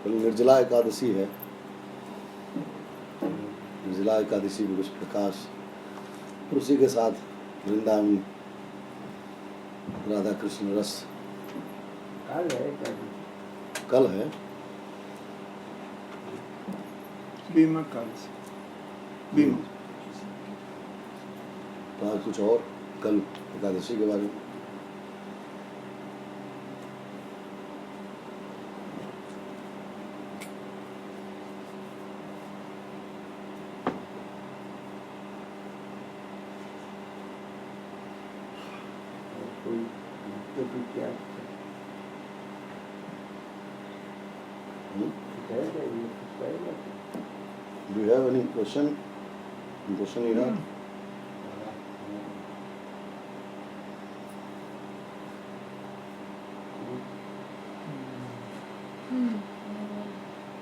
कल निर्जला एकादशी है। निर्जला एकादशी में कुछ प्रकाश, उसी के साथ वृंदावन राधा कृष्ण रस कल है। बीमा काल से बीमा तो आज कुछ और कल एकादशी के बारे में Do you have any question? Question, Ira?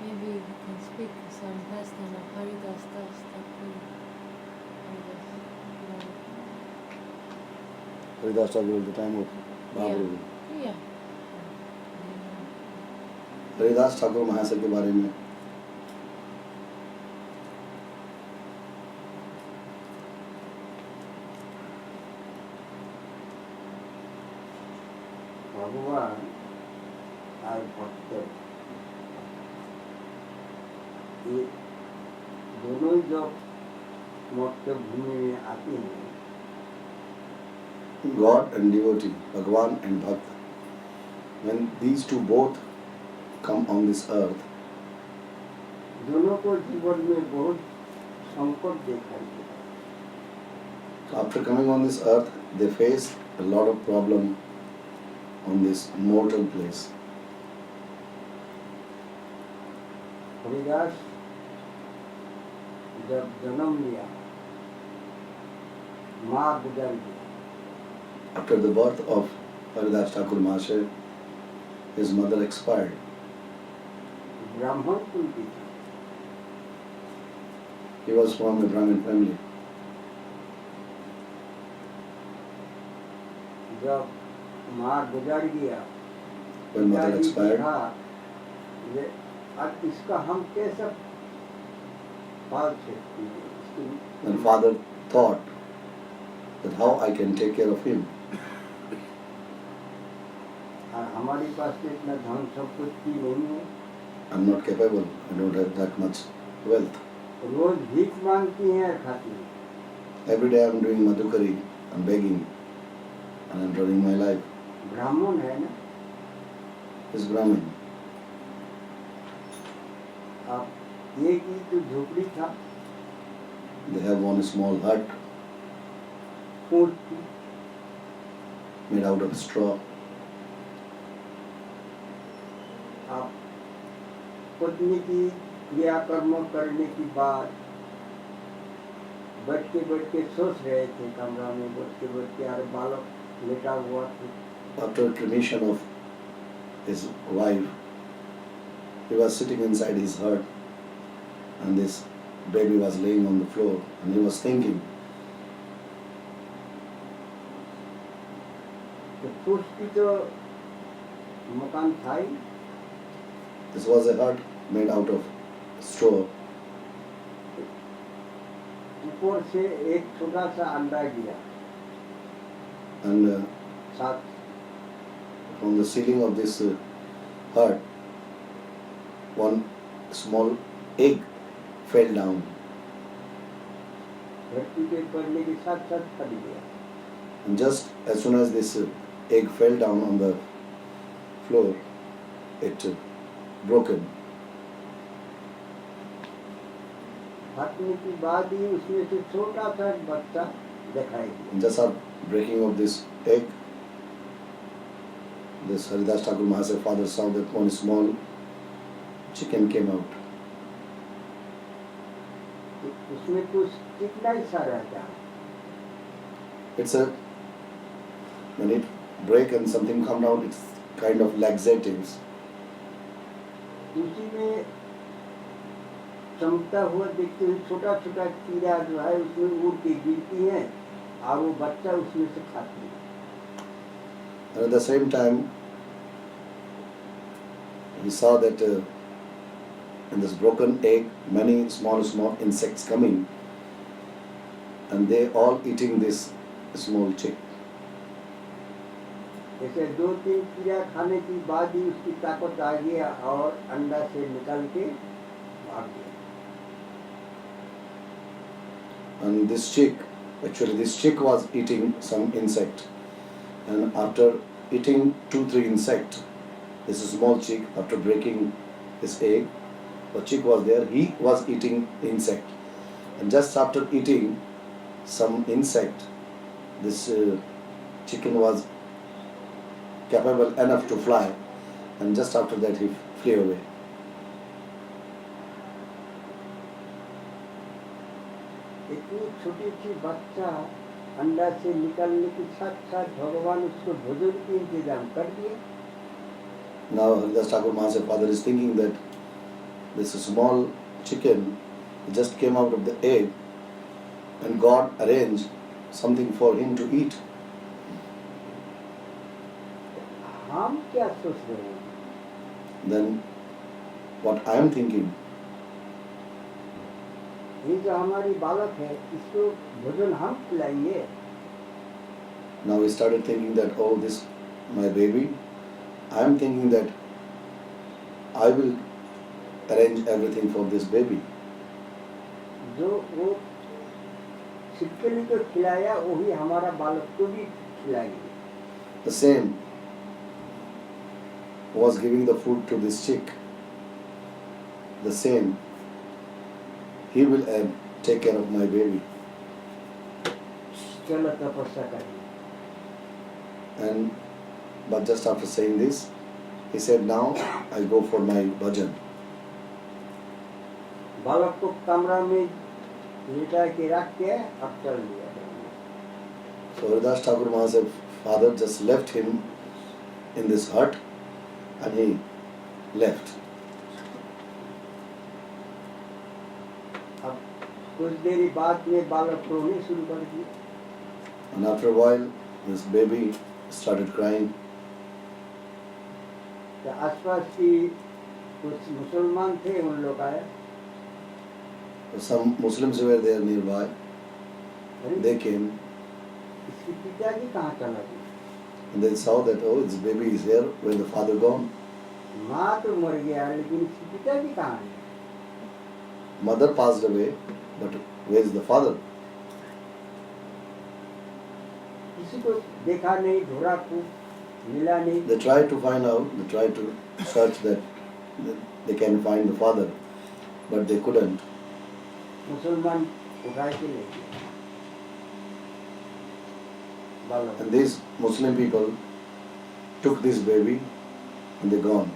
Maybe we can speak some pastime of Haridas Das Thakur. Haridas Thakur at the time of Babaru. Yeah. Haridas Thakur महाशय के बारे में भगवान और भक्त ये दोनों ही जब मोक्ष भूमि में आते हैं, God and devotee, Bhagwan and Bhakt, when these two both come on this earth, दोनों को जीवन में बहुत संकट दिखाई देता है। after coming on this earth, they face a lot of problem on this mortal place. Haridas जब जन्म लिया, माँ गुजर गई। After the birth of Haridas Thakur Mahasaya, his mother expired. ब्राह्मण कुल की थी। He was from a Brahmin family. जब माँ गुजर गया, When mother पिताजी expired, कहा, ये अब इसका हम कैसे पाल सकते हैं? my father thought that how I can take care of him. और हमारी पास तो इतना धन संपत्ति नहीं है। I'm not capable. I don't have that much wealth. रोज भीख मांगती हैं और खाती हैं। Every day I'm doing madhukari, I'm begging, and I'm running my life. ब्राह्मण है ना, He's Brahmin. अब एक ही तो झोपड़ी था, They have one small hut ऊँट की। made out of straw. अब पत्नी की क्रियाकर्म करने के बाद बैठ के सोच रहे थे, कमरा में बैठ के और बालक लेटा हुआ था। After cremation of his wife, he was sitting inside his hut, and this baby was laying on the floor, and he was thinking. तो फूस की तो मकान था ही, This was a hut made out of straw. ऊपर से एक छोटा सा अंडा गिरा, And साथ from the ceiling of this hut, one small egg fell down. धरती पे पड़ने के साथ फट गया। And just as soon as this egg fell down on the floor, it broken. फटने के बाद ही उसमें से छोटा सा बच्चा दिखाई दिया। And just after breaking of this egg, this Haridas Thakur Mahasaya father saw that one small chicken came out. उसमें कुछ चिकना ही सा रहता है। It's a, when it break and something come out, it's kind of laxatives. उसी में चमकता हुआ देखते हुए छोटा छोटा कीड़ा जो है उसमें उड़ के गिरती है और वो बच्चा उसमें से खाती है। And at the same time, he saw that in this broken egg, many small insects coming, and they all eating this small chick. ऐसे 2-3 कीड़ा खाने के बाद ही उसकी ताकत आ गया और अंडा से निकल के भाग गया। And this chick was eating some insect, and after eating 2-3 insect, this small chick, after breaking his egg, the chick was there, he was eating insect, and just after eating some insect, this chicken was capable enough to fly, and just after that he flew away. इतनी छोटी सी बच्चा अंडा से निकलने के साथ साथ भगवान उसको भोजन के इंतजाम कर दिए। Now Haridas Thakur Maharaj's father is thinking that this small chicken just came out of the egg and God arranged something for him to eat. हम क्या सोच रहे हैं? Then what I am thinking, ये जो हमारी बालक है इसको भोजन हम खिलाएंगे। now he started thinking that, oh, this my baby, I am thinking that I will arrange everything for this baby. जो वो छिपकली को खिलाया वही हमारा बालक को भी खिलाएंगे। The same was giving the food to this chick. The same, he will take care of my baby. चलो तपस्या करें। And but just after saying this, he said, now I go for my bhajan. बालक को कमरा में लेटा के रख के अब चल दिया। So Haridas Thakur Maharaj's father just left him in this hut and he left. अब कुछ देर बाद में बालक रोने शुरू कर दिया। And after a while, this baby started crying. तो आसपास की कुछ मुसलमान थे उन लोग आए। Some Muslims were there nearby. अरे They came इसके पिताजी कहाँ चला गया? and they saw that, oh, this baby is here. Where the father gone? माँ तो मर गया लेकिन इसके पिताजी कहाँ है? Mother passed away, but where is the father? किसी को देखा नहीं, ढूंढा खूब, मिला नहीं। They tried to find out. They tried to search that they can find the father, but they couldn't. मुसलमान उठा के ले गए बालक। And these Muslim people took this baby and they gone.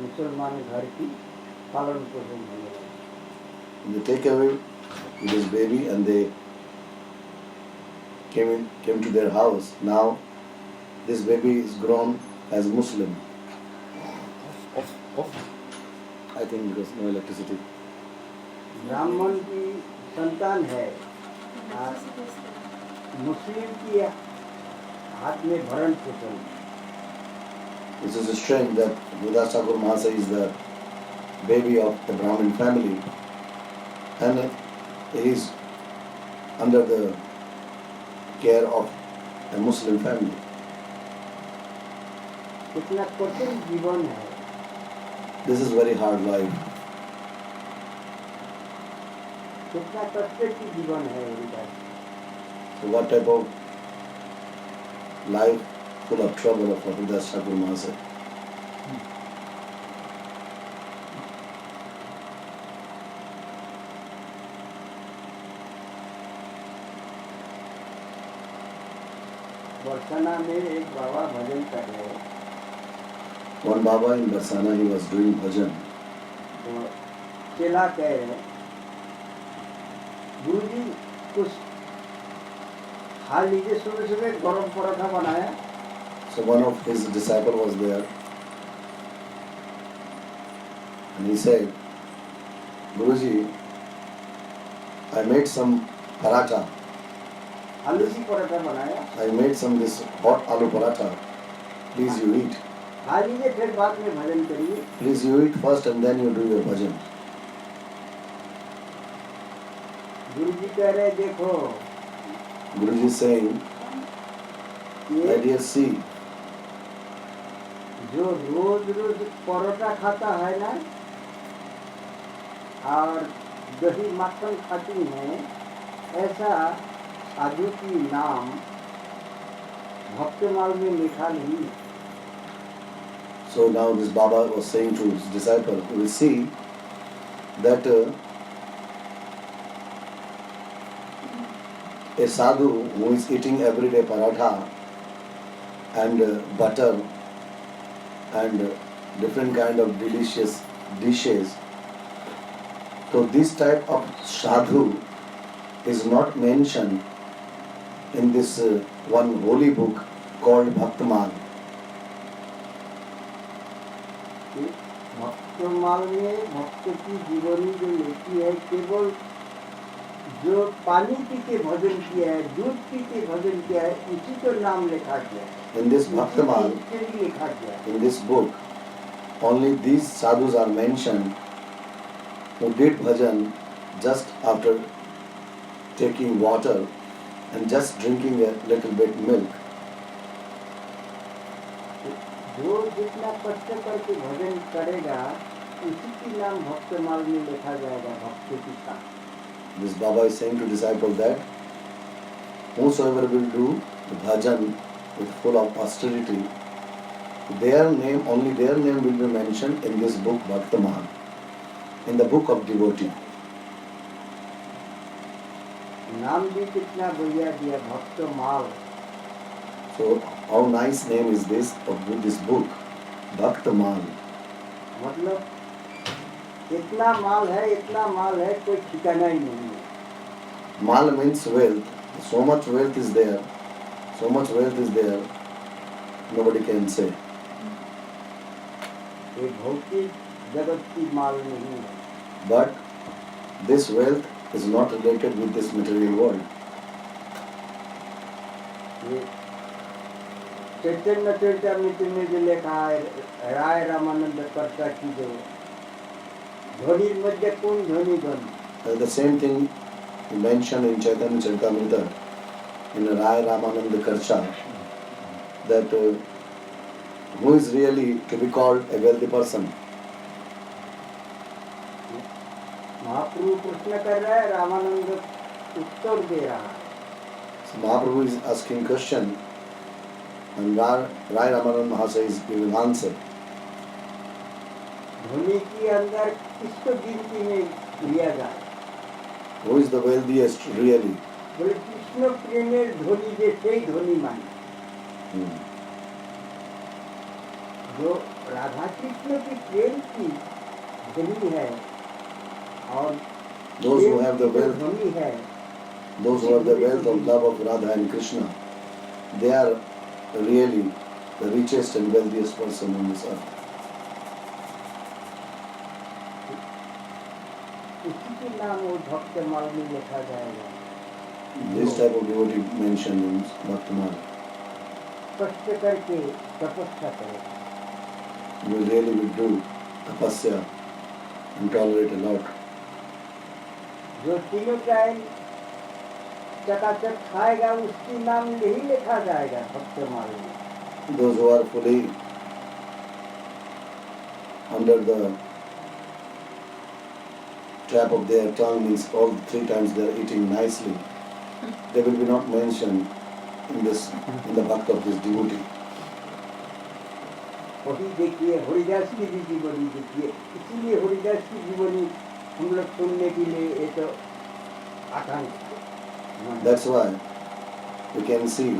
मुसलमान घर की पालन पोषण होने लगा। And they take away this baby and they came to their house. Now this baby is grown as Muslim. I think because no electricity. ब्राह्मण की संतान है और मुस्लिम की हाथ में भरण पोषण। This is strange that Haridas Thakur Maharaj is the baby of the Brahmin family and he is under the care of a Muslim family. कितना कठिन जीवन है। This is very hard life. कितना कष्ट की जीवन है उनका। So what type of life full of trouble of Haridas Thakur Maharaj? Barsana में एक बाबा भजन कर रहे हैं। One Baba in Barsana, he was doing bhajan. तो चेला कह रहे हैं गुरु जी कुछ खा लीजिए, सुबह सुबह गरम पराठा बनाया। So one of his disciple was there and he said, Guruji, I made some paratha. आलू की पराठा बनाया, I made some this hot aloo paratha. Please you eat. खा लीजिए फिर बाद में भजन करिए। Please you eat first and then you do your bhajan. गुरु जी कह रहे देखो Guruji is saying, my ये dear, see, जो रोज रोज परोठा खाता है ना और दही मक्खन खाती है, ऐसा साधु की नाम भक्तमाल में लिखा नहीं। so now this Baba was saying to his disciple, we will see that a sadhu who is eating every day paratha and butter and different kind of delicious dishes, so this type of sadhu is not mentioned in this one holy book called Bhaktaman. Bhaktamal में भक्त की जीवनी जो लिखी है, केवल जो पानी पी के भजन किया है, दूध पी के भजन किया है, उसी को नाम लिखा गया है। In this Bhaktaman, उसी के लिए लिखा गया है। in this book, only these sadhus are mentioned who did bhajan just after taking water and just drinking a little bit milk. जो जितना कष्ट करके भजन करेगा, उसी की नाम भक्तमाल में लिखा जाएगा, भक्त की साथ। This Baba is saying to disciples that whosoever will do the bhajan with full of austerity, their name, only their name will be mentioned in this book Bhaktaman, in the book of devotee. नाम भी कितना बढ़िया दिया, Bhaktamal. So how nice name is this of this book, Bhaktaman. मतलब इतना माल है, कोई ठिकाना ही नहीं है। Mal means wealth. So much wealth is there. So much wealth is there. Nobody can say. ये भौतिक जगत की माल नहीं है। But this wealth is not related with this material world. ये चैतन्य चरितामृत में जो लिखा है, राय रामानंद कर्ता की जो ध्वनि मध्य कौन ध्वनि ध्वनि, The same thing mentioned in Chaitanya Charitamrita in Rai Ramananda Karsha, that who is really to be called a wealthy person. महाप्रभु प्रश्न कर रहा है, रामानंद उत्तर दे रहा है। So Mahaprabhu is asking question and Rai Ramananda Mahasaya is giving answer. ध्वनि के अंदर किसको गिनती में लिया जाए? Who is the wealthiest really? बोले कृष्ण प्रेमेर ध्वनि जैसे ही ध्वनि माने। Hmm. जो राधा कृष्ण की प्रेम की ध्वनि है और Those who have the प्रेम की wealth, ध्वनि है, those who have the wealth of love of Radha and Krishna, they are really the richest and wealthiest person on this earth. उसी के नाम वो भक्तमाल में लिखा जाएगा। This type of devotee mentioned in Bhaktaman. कष्ट करके तपस्या करे, You really will do tapasya and tolerate a lot. जो तीनों टाइम चकाचक खाएगा, उसकी नाम यही लिखा जाएगा भक्तमाल में। Those who are fully under the trap of their tongue, means all 3 times they are eating nicely, they will be not mentioned in the bhakt of this devotee. वही देखिए हरिदास की भी जीवनी देखिए, इसीलिए हरिदास की जीवनी हम लोग सुनने के लिए ये तो आकांक्षा। That's why we can see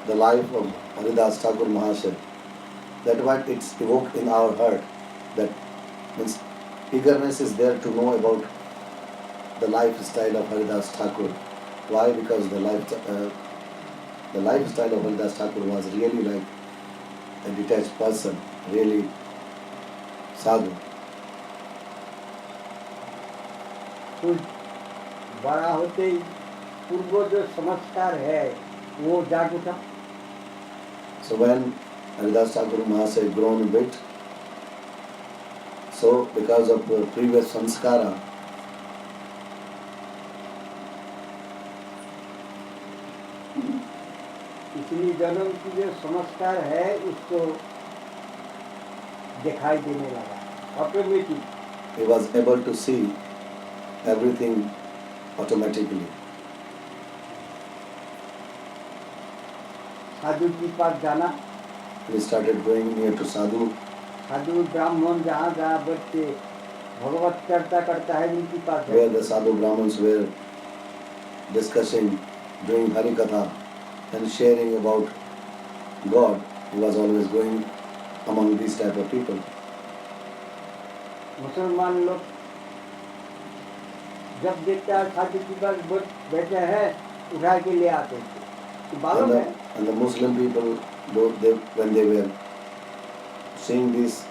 the life of Haridas Thakur Mahasaya. That why it's evoked in our heart. That means eagerness is there to know about the lifestyle of Haridas Thakur. Why? Because the lifestyle of Haridas Thakur was really like a detached person, really sadhu. कुछ बड़ा होते ही पूर्व जो संस्कार है वो जाग उठा। So when Haridas Thakur Mahasaya grown a bit, so because of the previous sanskara, इसलिए जन्म की जो संस्कार है उसको दिखाई देने लगा automatic. he was able to see everything automatically. साधु के पास जाना, He started going near to sadhu. साधु ब्राह्मण जहाँ जहाँ बच्चे भगवत चर्चा करता है उनके पास Where the sadhu brahmins were discussing, doing Hari Katha and sharing about God, he was always going among these type of people. मुसलमान लोग जब देखता है साधु के पास बैठे हैं उठा के ले आते थे, तो मालूम है। And the Muslim people, when they were seeing this,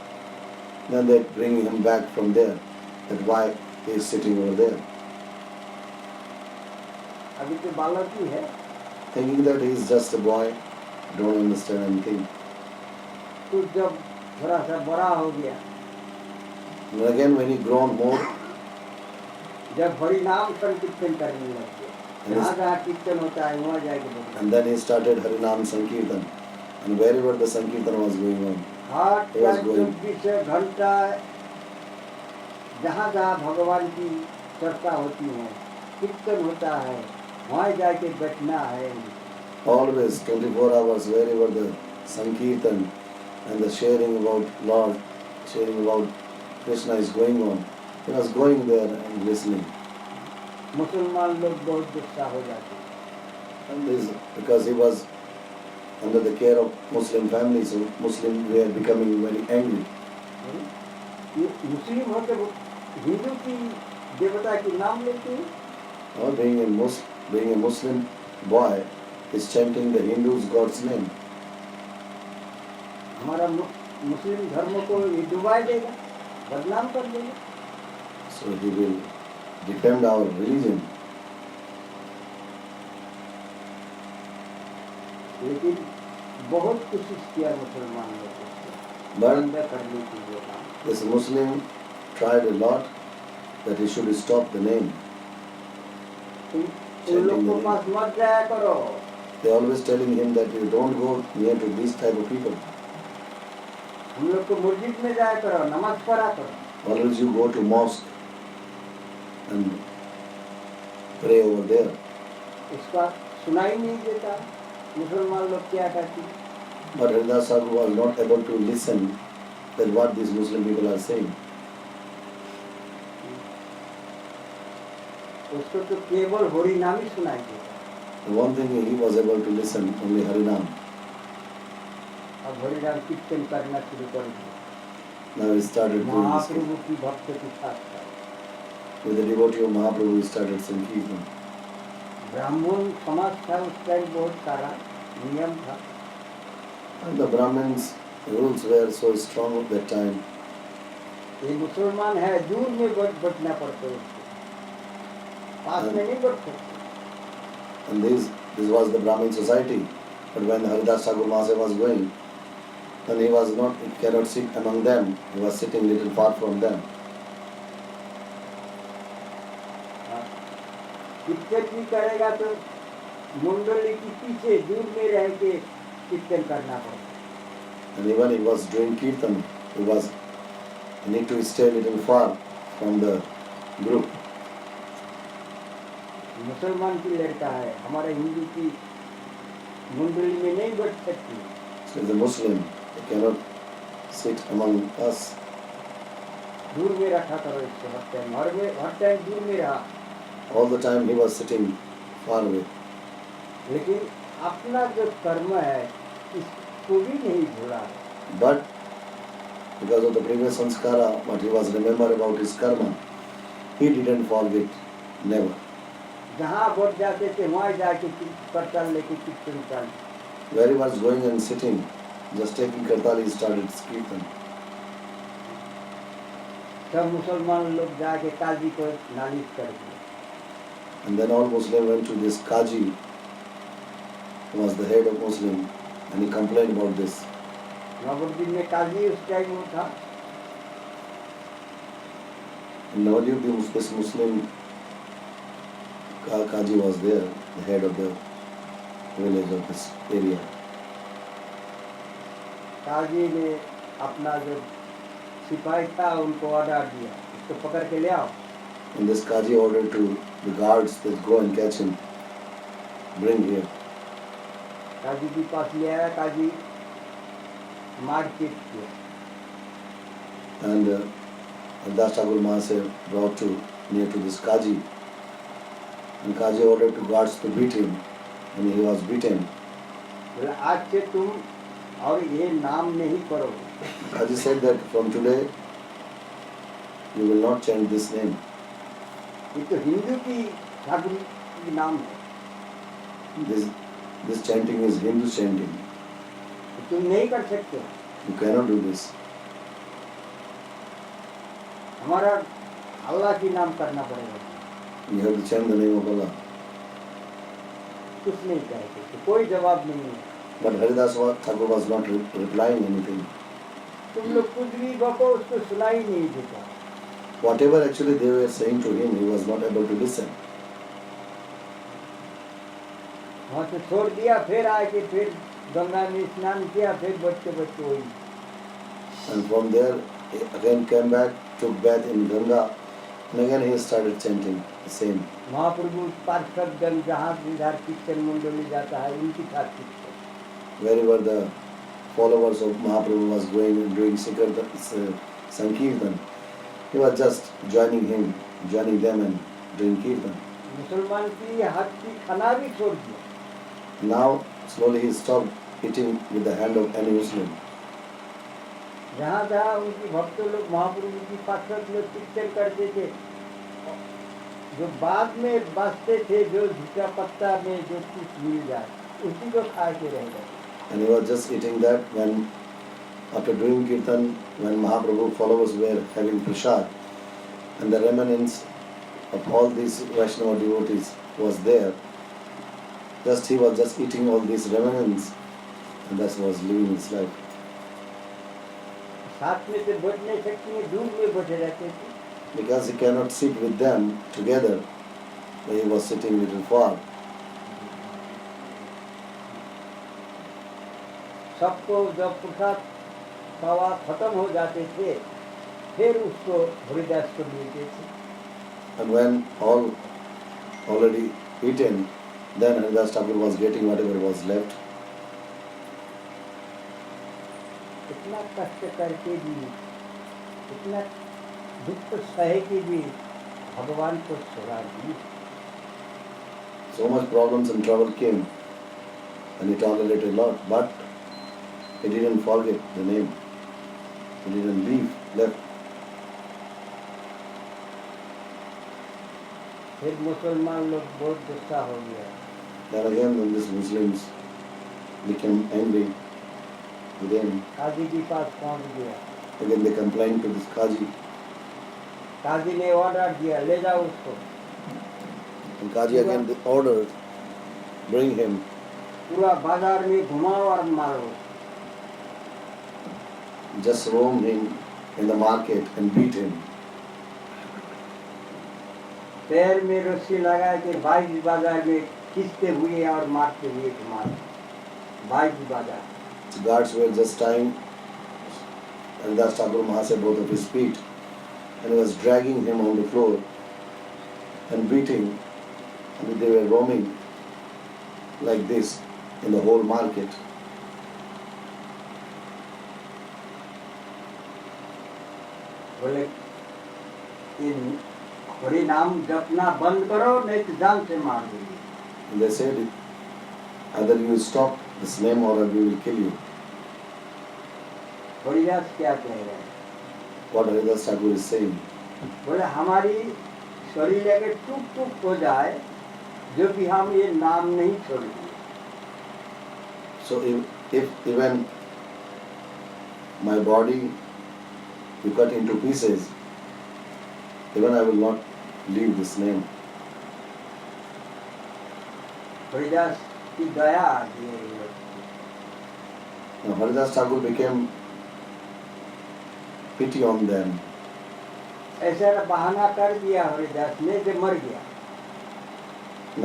then they bring him back from there. That why he is sitting over there, अभी तो बालक ही है, thinking that he is just a boy, don't understand anything. तो जब थोड़ा सा बड़ा हो गया, And again, when he grown more, जब हरि नाम संकीर्तन करने लग गया, जहाँ जहाँ कीर्तन होता है वहाँ जाके बोलता and then he started Harinam Sankirtan, and wherever the Sankirtan was going on, हाथ he was का going. 24 घंटा जहाँ जहाँ भगवान की चर्चा होती है, कीर्तन होता है, वहाँ जाके बैठना है। Always 24 hours, wherever the Sankirtan and the sharing about Lord, sharing about Krishna is going on, he was going there and listening. मुसलमान लोग बहुत गुस्सा हो जाते हैं। And this, because he was under the care of Muslim family, so Muslims were becoming very angry. ये मुस्लिम होते हिंदू की देवता के नाम लेते हैं, Or being a Muslim boy is chanting the Hindu's God's name. हमारा मुस्लिम धर्म को ये डुबा देगा, बदनाम कर देगा। So he will defend our religion. लेकिन बहुत कोशिश किया मुसलमान लोगों को But बंद करने के लिए काम। this Muslim tried a lot that he should stop the name. उन लोग को पास मत जाया करो, They always telling him that you don't go near to these type of people. हम लोग को मस्जिद में जाया करो, नमाज पढ़ा करो। Always you go to mosque and pray over there. इसका सुनाई नहीं देता, मुसलमान लोग क्या करते हैं। But Haridas Thakur was not able to listen that what these Muslim people are saying. उसको तो केवल हरि नाम ही सुनाई देता। The one thing he was able to listen only Harinam. अब हरि नाम कीर्तन करना शुरू कर दिया। Now he started doing this. महाप्रभु की भक्त के साथ With the devotee of Mahaprabhu he started Sankirtan. ब्राह्मण समाज था उस टाइम, बहुत सारा नियम था। And the Brahmins' rules were so strong at that time. ये मुसलमान है, दूर में बैठना पड़ता है उसको, पास में नहीं बैठ सकते। And this was the Brahmin society. But when Haridas Thakur Mahasaya was going, then he cannot sit among them. He was sitting little far from them. कीर्तन भी करेगा तो मंडली के पीछे दूर में रह के कीर्तन करना पड़ता। And even he was doing kirtan, he need to stay little far from the group. मुसलमान की लड़का है, हमारे हिंदू की मंडली में नहीं बैठ सकती। So as a Muslim, he cannot sit among us. दूर में रखा करो इसको, हर टाइम दूर में रहा। All the time he was sitting far away. लेकिन अपना जो कर्म है इसको भी नहीं भूला। But because of the previous sanskara, what he was remember about his karma, he didn't forget, never. जहाँ बढ़ जाते थे वहाँ जाके करताल लेके कीर्तन कर। Where he was going and sitting, just taking kartal, he started kirtan. सब मुसलमान लोग जाके काजी को नालिश कर दिए। And then all Muslims went to this Qaji, who was the head of Muslim, and he complained about this. नवाबुद्दीन में काजी उस टाइम वो था। In Navadvip, this Muslim Qaji was there, the head of the village of this area. काजी ने अपना जो सिपाही था उनको ऑर्डर दिया, इसको पकड़ के ले आओ। And this Qaji ordered to the guards that go and catch him, bring here. काजी के पास ले आया, काजी मारपीट किया। And Das Thakur Mahasaya brought to near to this Qaji. And Qaji ordered to guards to beat him, and he was beaten. बोला आज से तुम और ये नाम नहीं करोगे। Qaji said that from today you will not chant this name. ये तो हिंदू की ठाकुर की नाम है, This chanting is Hindu chanting. तुम नहीं कर सकते। You cannot do this. हमारा अल्लाह की नाम करना पड़ेगा। You have to chant the name of Allah. कुछ नहीं कहेंगे, तो कोई जवाब नहीं है। But Haridas Thakur was not replying anything. तुम लोग कुछ भी बको, उसको सुनाई नहीं देता। Whatever actually they were saying to him, he was not able to listen. वहाँ से छोड़ दिया, फिर आके फिर गंगा में स्नान किया, फिर बच्चे वही। And from there, he again came back, took bath in Ganga, and again he started chanting the same. महाप्रभु पार्षद जन जहाँ इधर कीर्तन मंडली जाता है, उनकी साथ कीर्तन। Wherever the followers of Mahaprabhu was going and doing Sankirtan, he was just joining them and doing Kirtan. मुसलमान की हाथ की खाना भी छोड़ दिया। Now, slowly he stopped eating with the hand of any Muslim. जहाँ जहाँ उनकी भक्त लोग महाप्रभु की पार्षद लोग कीर्तन करते थे, जो बाद में बसते थे, जो झुका पत्ता में जो कुछ मिल जाए उसी को खा के रह गए। And he was just eating that when, after doing Kirtan, when Mahaprabhu followers were having prasad, and the remnants of all these Vaishnava devotees was there, he was just eating all these remnants, and that was living his life. साथ में तो बैठ नहीं सकते, दूर में बैठे रहते थे। Because he cannot sit with them together, he was sitting little far. सबको जब प्रसाद सवा खत्म हो जाते थे, फिर उसको हरिदास को मिलते थे। And when all already eaten, then Haridas Thakur was getting whatever was left. इतना कष्ट करके भी, इतना दुख सहे के भी भगवान को छोड़ा नहीं। So much problems and trouble came, and he tolerated a lot, but he didn't forget the name. He didn't left. फिर मुसलमान लोग बहुत गुस्सा हो गया। Then again, when these Muslims became angry with him, काजी के पास पहुंच गया। again they complained to this Qaji. काजी ने ऑर्डर दिया, ले जाओ उसको। And Qaji again ordered, bring him. पूरा बाजार में घुमाओ और मारो। Just roam him in the market and beat him. पैर में रस्सी लगा के 22 बाजार में खींचते हुए और मारते हुए घुमाओ। 22 बाजार। The guards were just tying Haridas Thakur Mahasaya both of his feet, and he was dragging him on the floor and beating, and they were roaming like this in the whole market. बोले इन हरि नाम जपना बंद करो, नहीं तो जान से मार देंगे। And they said, either you stop this name or we will kill you. Haridas क्या कह रहे हैं? What Haridas Thakur is saying. बोले हमारी शरीर अगर टूट टूट हो जाए, जो भी हम ये नाम नहीं छोड़ेंगे। So if even my body you cut into pieces, even I will not leave this name. Haridas की दया आ गई इन लोग की। Now Haridas Thakur became pity on them. ऐसा बहाना कर दिया हरिदास ने जो मर गया।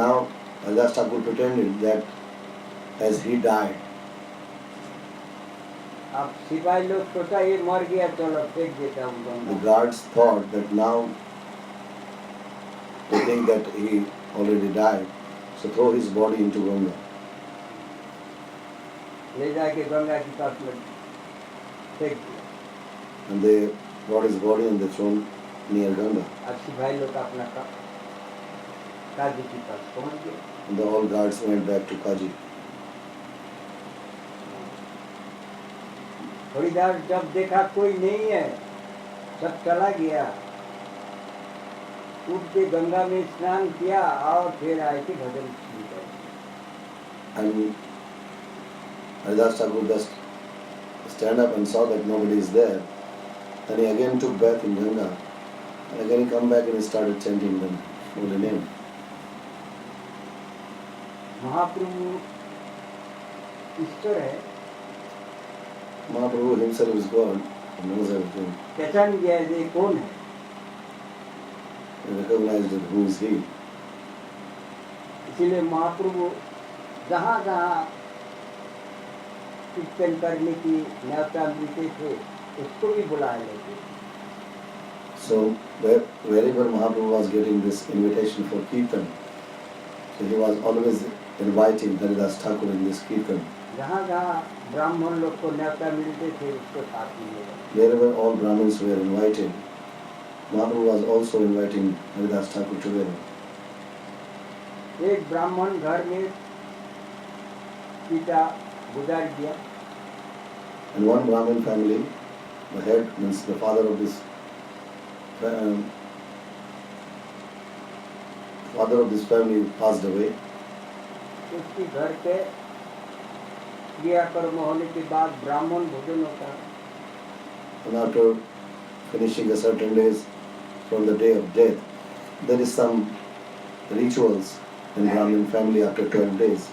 Now Haridas Thakur pretended that as he died, अब सिपाही लोग सोचा ये मर गया, चलो फेंक देता हूँ the Ganga. guards thought that now they think that he already died, so throw his body into Ganga. ले जाके गंगा के पास में फेंक दिया। And they brought his body and they thrown near Ganga. अब सिपाही लोग अपना काजी के पास पहुँच गए। And the all guards went back to Kaji. Haridas जब देखा कोई नहीं है, सब चला गया, उठ के गंगा में स्नान किया और फिर आए थे भजन शुरू कर। And Haridas Thakur just stand up and saw that nobody is there. Then he again took bath in Ganga. And again he come back and he started chanting the holy name. महाप्रभु ईश्वर है, Mahaprabhu himself is God. He knows everything. पहचान गया ये कौन है। He recognized that who is he. इसीलिए महाप्रभु जहाँ जहाँ कीर्तन करने की न्योता मिलते थे उसको भी बुला लेते। So wherever Mahaprabhu was getting this invitation for Kirtan, so he was always inviting Haridas Thakur in this Kirtan. जहाँ जहाँ ब्राह्मण लोग को न्योता मिलते थे उसको साथ में ले गए। Wherever all Brahmins were invited, Mahaprabhu was also inviting Haridas Thakur together. एक ब्राह्मण घर में पिता गुजार दिया, And one Brahmin family, the head means the father of this family passed away. उसकी घर पे क्रियाकर्म होने के बाद ब्राह्मण भोजन होता है। And after finishing a certain days from the day of death, there is some rituals in Brahmin family after 12 days.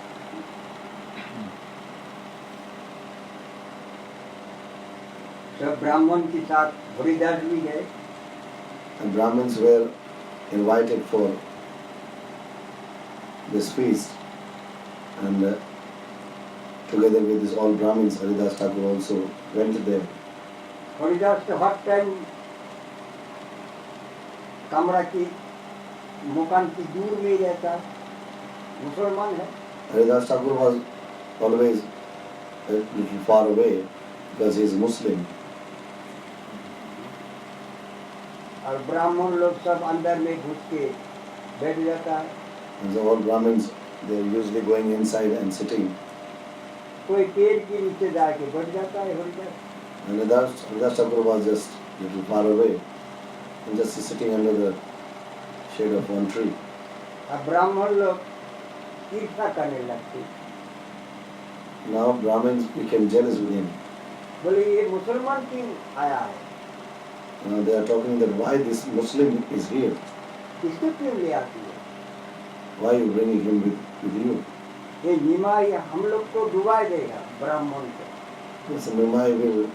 सब ब्राह्मण के साथ हरिदास भी गए। And Brahmins were invited for this feast. And together with this all Brahmins, Haridas Thakur also went there. Haridas तो हर time कमरा की मकान की दूर में ही रहता, मुसलमान है। Haridas Thakur was always a little far away because he is Muslim. और ब्राह्मण लोग सब अंदर में घुस के बैठ जाता है। And so all Brahmins, they are usually going inside and sitting. कोई पेड़ के नीचे जाके बैठ जाता है Haridas. And Haridas Thakur was just a little far away and just sitting under the shade of one tree. अब ब्राह्मण लोग ईर्ष्या करने लगते, Now Brahmins became jealous with him. बोले ये मुसलमान क्यों आया है, They are talking that why this Muslim is here? इसको क्यों ले आती है, Why you bringing him with you? ये निमाई हम लोग को डुबा देगा ब्राह्मण को। This Nimai will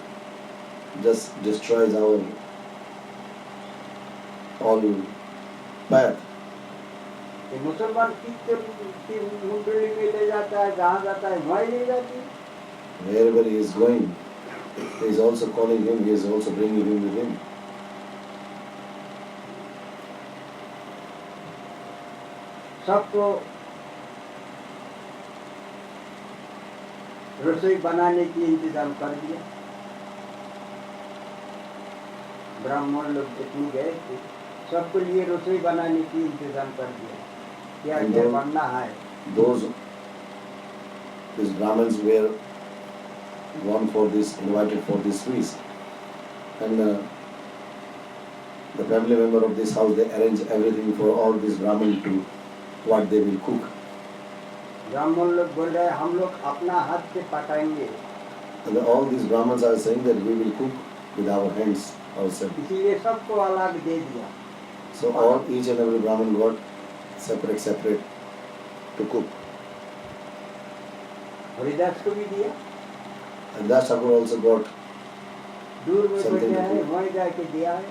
just destroys our all path. ये मुसलमान कीर्तन की मुंडली में ले जाता है, जहाँ जाता है वहीं ले जाती है। Wherever he is going, he is also calling him, he is also bringing him with him. सबको रसोई बनाने की इंतजाम कर दिया। ब्राह्मण लोग जितने गए थे सबके लिए रसोई बनाने की इंतजाम कर दिया, क्या क्या बनना है। These Brahmins were gone for this, invited for this feast. And the family member of this house, they arrange everything for all these Brahmins to what they will cook. ब्राह्मण लोग बोल रहे हैं हम लोग अपना हाथ से पकाएंगे, And all these Brahmins are saying that we will cook with our hands ourselves. इसीलिए सबको अलग दे दिया। So all each and every Brahmin got separate to cook. Haridas को भी दिया, And Das Thakur also got, दूर में Something बैठे to हैं do. वहीं जाके दिया है।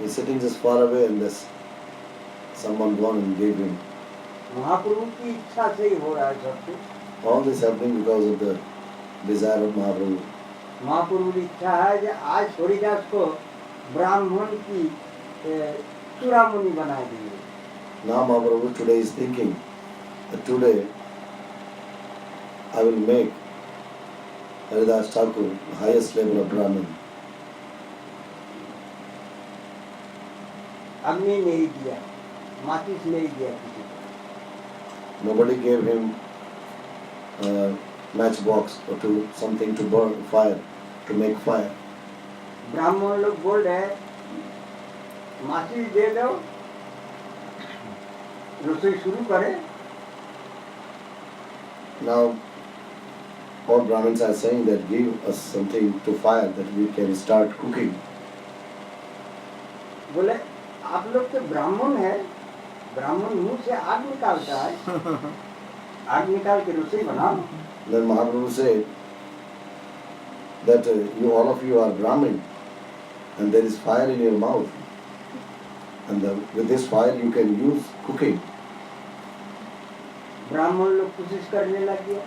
he's sitting just far away and there's someone gone and gave him. महाप्रभु की इच्छा से ही हो रहा है सब कुछ। All this happening because of the desire of Mahaprabhu. महाप्रभु की इच्छा है कि आज हरिदास को ब्राह्मण की चूड़ामणि बना देंगे। Now Mahaprabhu today is thinking that today I will make Haridas Thakur the highest level of Brahmin. अग्नि नहीं दिया, माचिस नहीं दिया किसी को। Nobody gave him a matchbox or something to burn fire, to make fire. ब्राह्मण लोग बोल रहे हैं माचिस दे दो, रसोई शुरू करें। Now all Brahmins are saying that give us something to fire that we can start cooking. बोले आप लोग तो ब्राह्मण है, ब्राह्मण मुंह से आग निकालता है, आग निकाल के रसोई बनाओ। Then Mahaprabhu said that you all of you are Brahmin and there is fire in your mouth and with this fire you can use cooking. ब्राह्मण लोग कोशिश करने लग गया,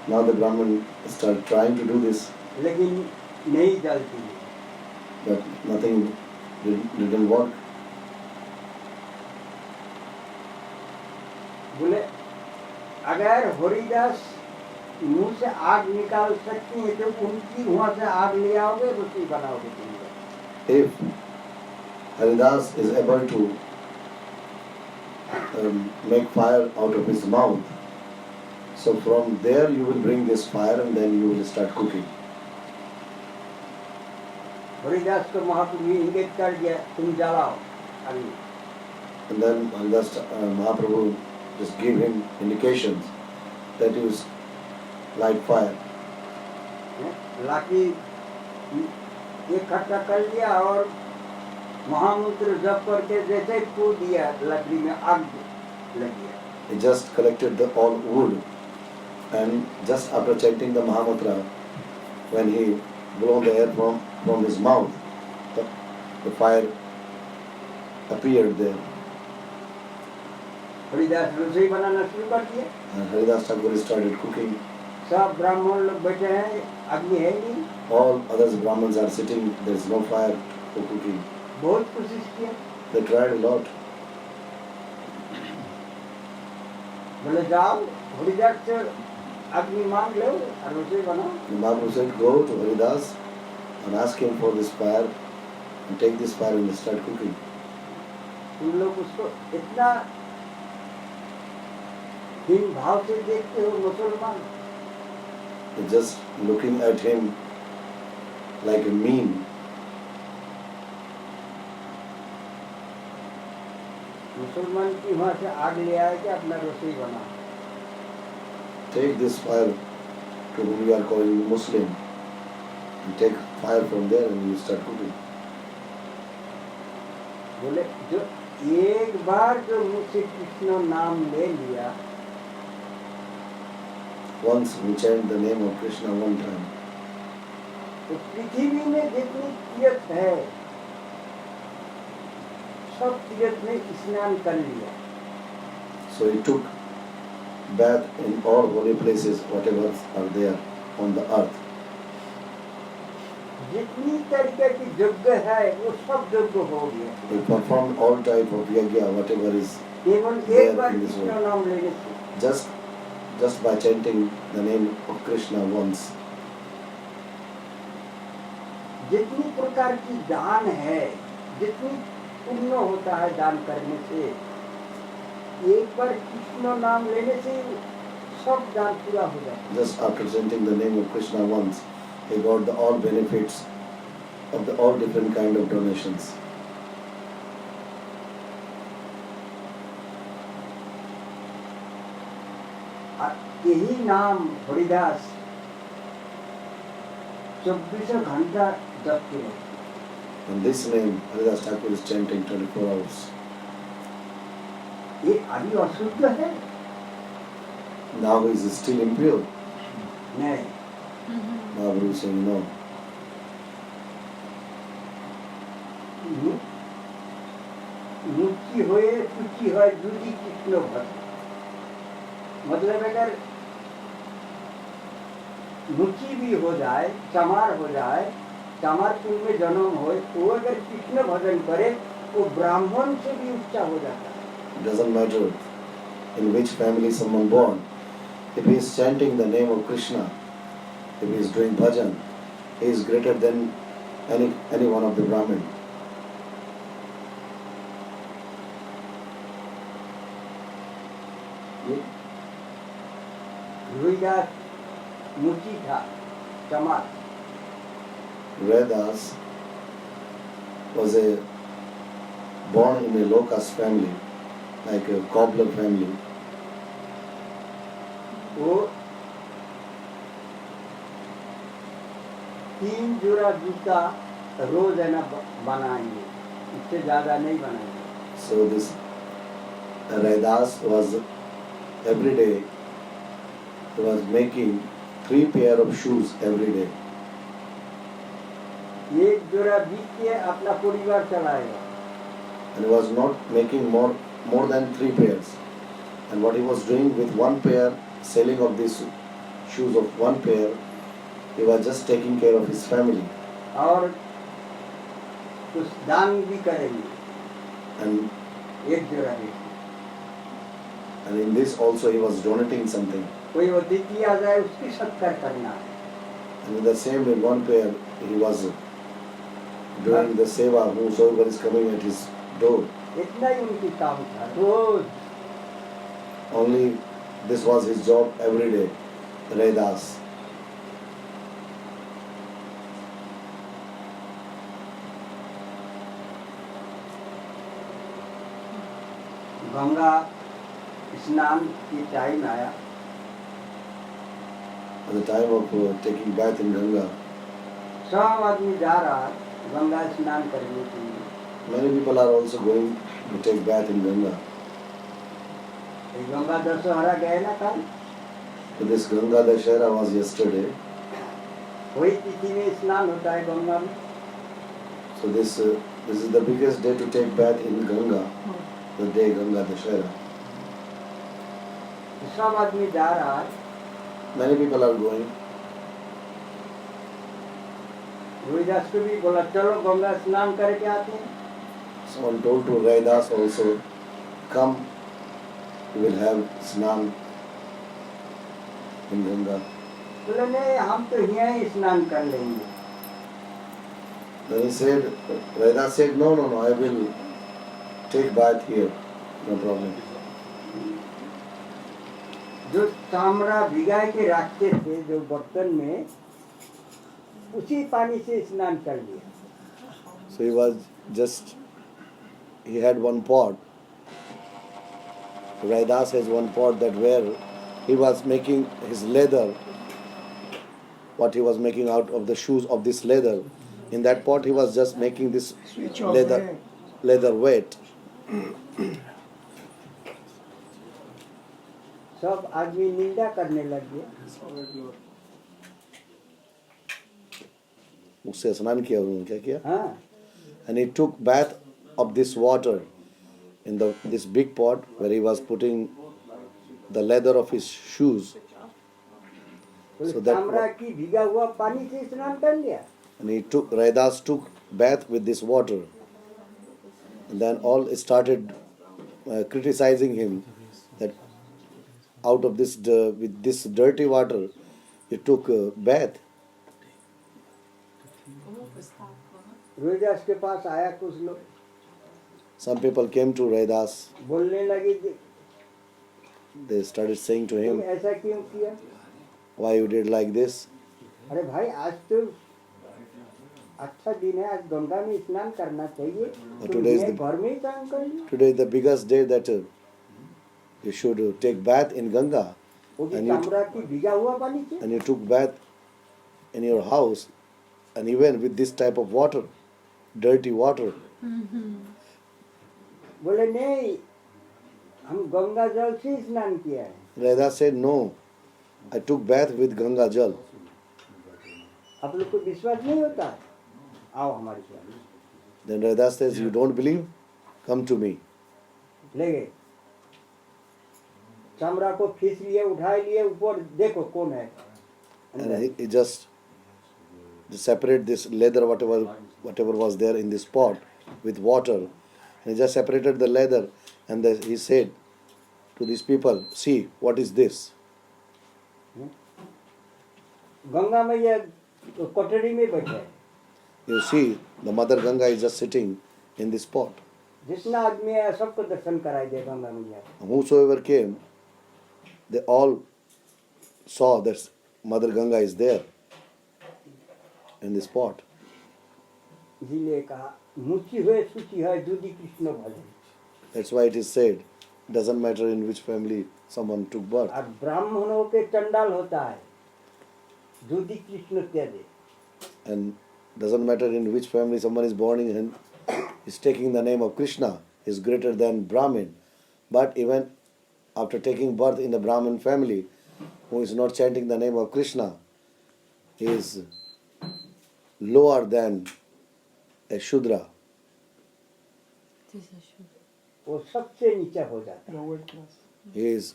Now the Brahmin started trying to do this लेकिन नहीं जलती है। but nothing didn't work. बोले अगर हरिदास मुंह से आग निकाल सकती है तो उनकी वहां से आग ले आओगे, रोटी बनाओगे तुम लोग। If Haridas is able to make fire out of his mouth, so from there you will bring this fire and then you will start cooking. Haridas को महाप्रभु इंगित कर दिया, तुम जलाओ अग्नि। And then Haridas Mahaprabhu just gave him indications that he was light fire. लाठी इकट्ठा कर लिया और महामंत्र जप करके जैसे ही फूक दिया, लकड़ी में आग लग गया। He just collected all wood and just after chanting the Mahamantra, when he blown the air from his mouth, the fire appeared there. Haridas रसोई बनाना शुरू कर दिया। And Haridas Thakur started cooking. सब ब्राह्मण लोग बैठे हैं, अग्नि है नहीं। All others Brahmins are sitting, there is no fire for cooking. बहुत कोशिश किया, They tried a lot. बोले जाओ हरिदास से अग्नि मांग लो और रसोई बनाओ। The Mahaprabhu said, go to Haridas and ask him for this fire and take this fire and start cooking. तुम लोग उसको इतना हीन भाव से देखते हो मुसलमान। They're just looking at him like a mean. मुसलमान की वहां से आग ले आए कि अपना रसोई बना। Take this fire to whom you are calling Muslim and take fire from there and you start cooking. बोले जो एक बार जो मुझसे कृष्ण नाम ले लिया, Once we chant the name of Krishna one time, तो पृथ्वी में जितनी तीर्थ है सब तीर्थ में स्नान कर लिया। so he took bath in all holy places, whatever are there on the earth. जितनी तरीके की यज्ञ है वो सब यज्ञ हो गया, He performed all type of yajna, whatever is केवल there एक बार in this कृष्ण world. नाम लेने से। Just by chanting the name of Krishna once. जितनी प्रकार की दान है, जितनी पुण्य होता है दान करने से, एक बार कृष्ण नाम लेने से सब दान पूरा हो जाता है। Just after chanting the name of Krishna once, he got all benefits of all different kind of donations. यही नाम हरिदास 24 घंटा जपते रहते। And this name, Haridas Thakur is chanting 24 hours. ये अभी अशुद्ध है? Now he is still impure. नहीं, Mahaprabhu is saying no. मुची होए सुची होए दूधी कृष्ण भक्त। मतलब अगर रुचि भी हो जाए, चमार हो जाए, चमार कुल में जन्म हो, वो अगर कृष्ण भजन करे वो ब्राह्मण से भी ऊंचा हो जाता है। It doesn't matter in which family someone born. If he is chanting the name of Krishna, if he is doing bhajan, he is greater than any one of the Brahmin. Rohidas मुची था, चमार। Vedas was born in a low caste family, like a cobbler family. वो 3 जोड़ा जूता रोज है ना बनाएंगे, इससे ज्यादा नहीं बनाएंगे। So this Vedas was every day he was making 3 pair of shoes every day. एक जोड़ा बीच के अपना परिवार चलाएगा। And he was not making more than 3 pairs. And what he was doing with 1 pair, selling of these shoes of 1 pair, he was just taking care of his family. और कुछ दान भी करेंगे And एक जोड़ा बीच। in this also he was donating something. कोई अतिथि आ जाए उसकी सत्कार करना है। And in the same in 1 pair he was doing the seva whosoever is coming at his door. इतना ही उनकी काम था रोज। Only this was his job every day, Vedas. Ganga स्नान की टाइम आया, At the time of taking bath in Ganga, सब आदमी जा रहा है गंगा स्नान करने के लिए। many people are also going to take bath in Ganga. ये गंगा दशहरा गए ना कल, So this Ganga Dashera was yesterday. वही तिथि में स्नान होता है गंगा में। So this is the biggest day to take bath in Ganga, the day Ganga Dashera. सब आदमी जा रहा है। Many people are going. Rohidas को भी बोला चलो गंगा स्नान करके आते हैं। Someone told to Raidas also, come, we will have snan in Ganga. बोले नहीं हम तो यहाँ ही स्नान कर लेंगे। Then he said, Raidas said, no, I will take bath here, no problem. जो ताम्रा भिगा के रखते थे जो बर्तन में, उसी पानी से स्नान कर लिया। So he had 1 pot. Raidas has 1 pot that where he was making his leather, what he was making out of the shoes of this leather. In that pot he was just making this Switch off leather weight. सब आदमी निंदा करने लग गए। उससे स्नान किया उन्होंने, क्या किया? हाँ, And he took bath of this water in this big pot where he was putting the leather of his shoes. तो So that- ताम्रा की भिगा हुआ पानी से स्नान कर लिया। And Raidas took bath with this water. And then all started criticizing him that out of this with this dirty water he took bath. Rohidas के पास आया कुछ लोग, Some people came to Raidas. बोलने लगे They started saying to तुम him, ऐसा क्यों किया? why you did like this? अरे भाई आज तो अच्छा दिन है, आज गंगा में स्नान करना चाहिए। But तुम today is ये the- घर में ही स्नान कर लो। Today is the biggest day that you should take bath in Ganga. वो भी And you ताम्रा की भिगा हुआ पानी से। And you took bath in your house, and even with this type of water, dirty water. बोले नहीं, हम गंगा जल से ही स्नान किया है। Raidas said, no, I took bath with Ganga Jal. आप लोग को विश्वास नहीं होता? आओ हमारे साथ। Then Raidas says, you don't believe? Come to me. ले गए, चमड़ा को खींच लिए, उठा लिए ऊपर, देखो कौन है And अंदर। he just separate this leather, whatever was there in this pot with water. And he just separated the leather and he said to these people, see, what is this? Ganga मैया कोठरी में बैठे हैं। You see, the Mother Ganga is just sitting in this pot. जितना आदमी है सबको दर्शन कराई दे गंगा मैया। Whosoever came, they all saw that Mother Ganga is there in this pot. इसीलिए कहा मुची हुए सूची है दूधी कृष्ण भजन। That's why it is said, doesn't matter in which family someone took birth. और ब्राह्मणों के चंडाल होता है दूधी Krishna त्याजे। And doesn't matter in which family someone is born in and is taking the name of Krishna is greater than Brahmin. But even after taking birth in a Brahmin family, who is not chanting the name of Krishna, is lower than a Shudra. This is true. वो सबसे नीचा हो जाता है। lower class. He is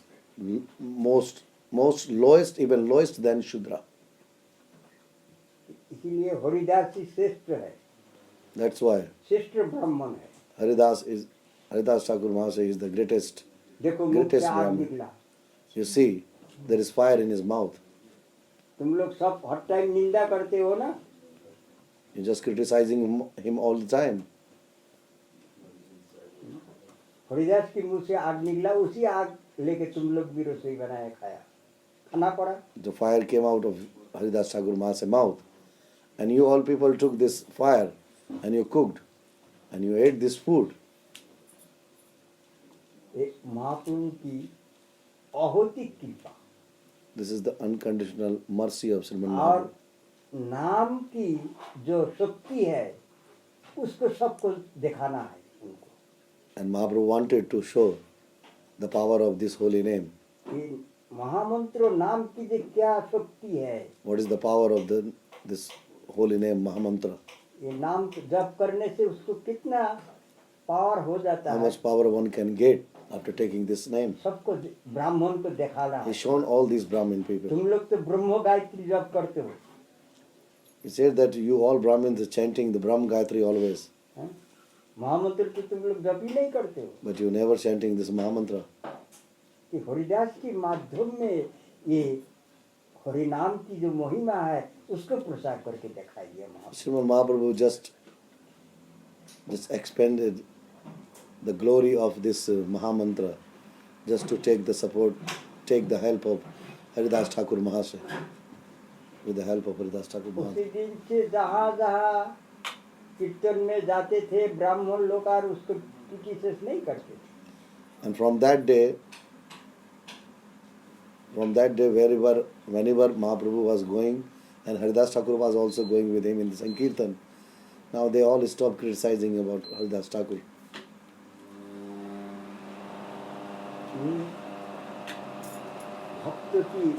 most lowest, even lowest than Shudra. इसीलिए हरिदास जी श्रेष्ठ है, That's why श्रेष्ठ ब्राह्मण है। Haridas Thakur Mahasaya is the greatest. देखो मुंह से Greatest आग Brahmin. निकला। You see, there is fire in his mouth. तुम लोग सब हर टाइम निंदा करते हो ना, You're just criticizing him all the time. Haridas के मुंह से आग निकला, उसी आग लेके तुम लोग भी रसोई बनाया खाया, खाना पड़ा। The fire came out of Haridas Thakur Mahasaya's mouth. And you all people took this fire and you cooked and you ate this food. एक महाप्रभु की अहोतिक कृपा This is the unconditional mercy of Sriman और Mahaprabhu. नाम की जो शक्ति है उसको सबको दिखाना है उनको। And Mahaprabhu wanted to show the power of this holy name. ये महामंत्र नाम की जो क्या शक्ति है, What is the power of this holy name, Mahamantra? ये नाम जप करने से उसको कितना पावर हो जाता How है। much power one can get after taking this name. सबको ब्राह्मण को दिखाना He है। shown all these Brahmin people. तुम लोग तो ब्रह्म गायत्री जप करते हो, He said that you all Brahmins are chanting the Brahm Gayatri always, हैं? महामंत्र तो तुम लोग जप ही नहीं करते हो। but you never chanting this Mahamantra. कि हरिदास के माध्यम में ये हरिनाम की जो महिमा है उसको प्रसार करके दिखाइए। Srimad Mahaprabhu just expanded the glory of this Mahamantra just to take the support, take the help of Haridas Thakur Mahasaya. With the help of Haridas Thakur उसी Mahasaya. दिन से जहाँ जहाँ कीर्तन में जाते थे ब्राह्मण लोग और उसको टीकी नहीं करते थे। And from that day, whenever Mahaprabhu was going, and Haridas Thakur was also going with him in the Sankirtan, now they all stopped criticizing about Haridas Thakur. भक्त की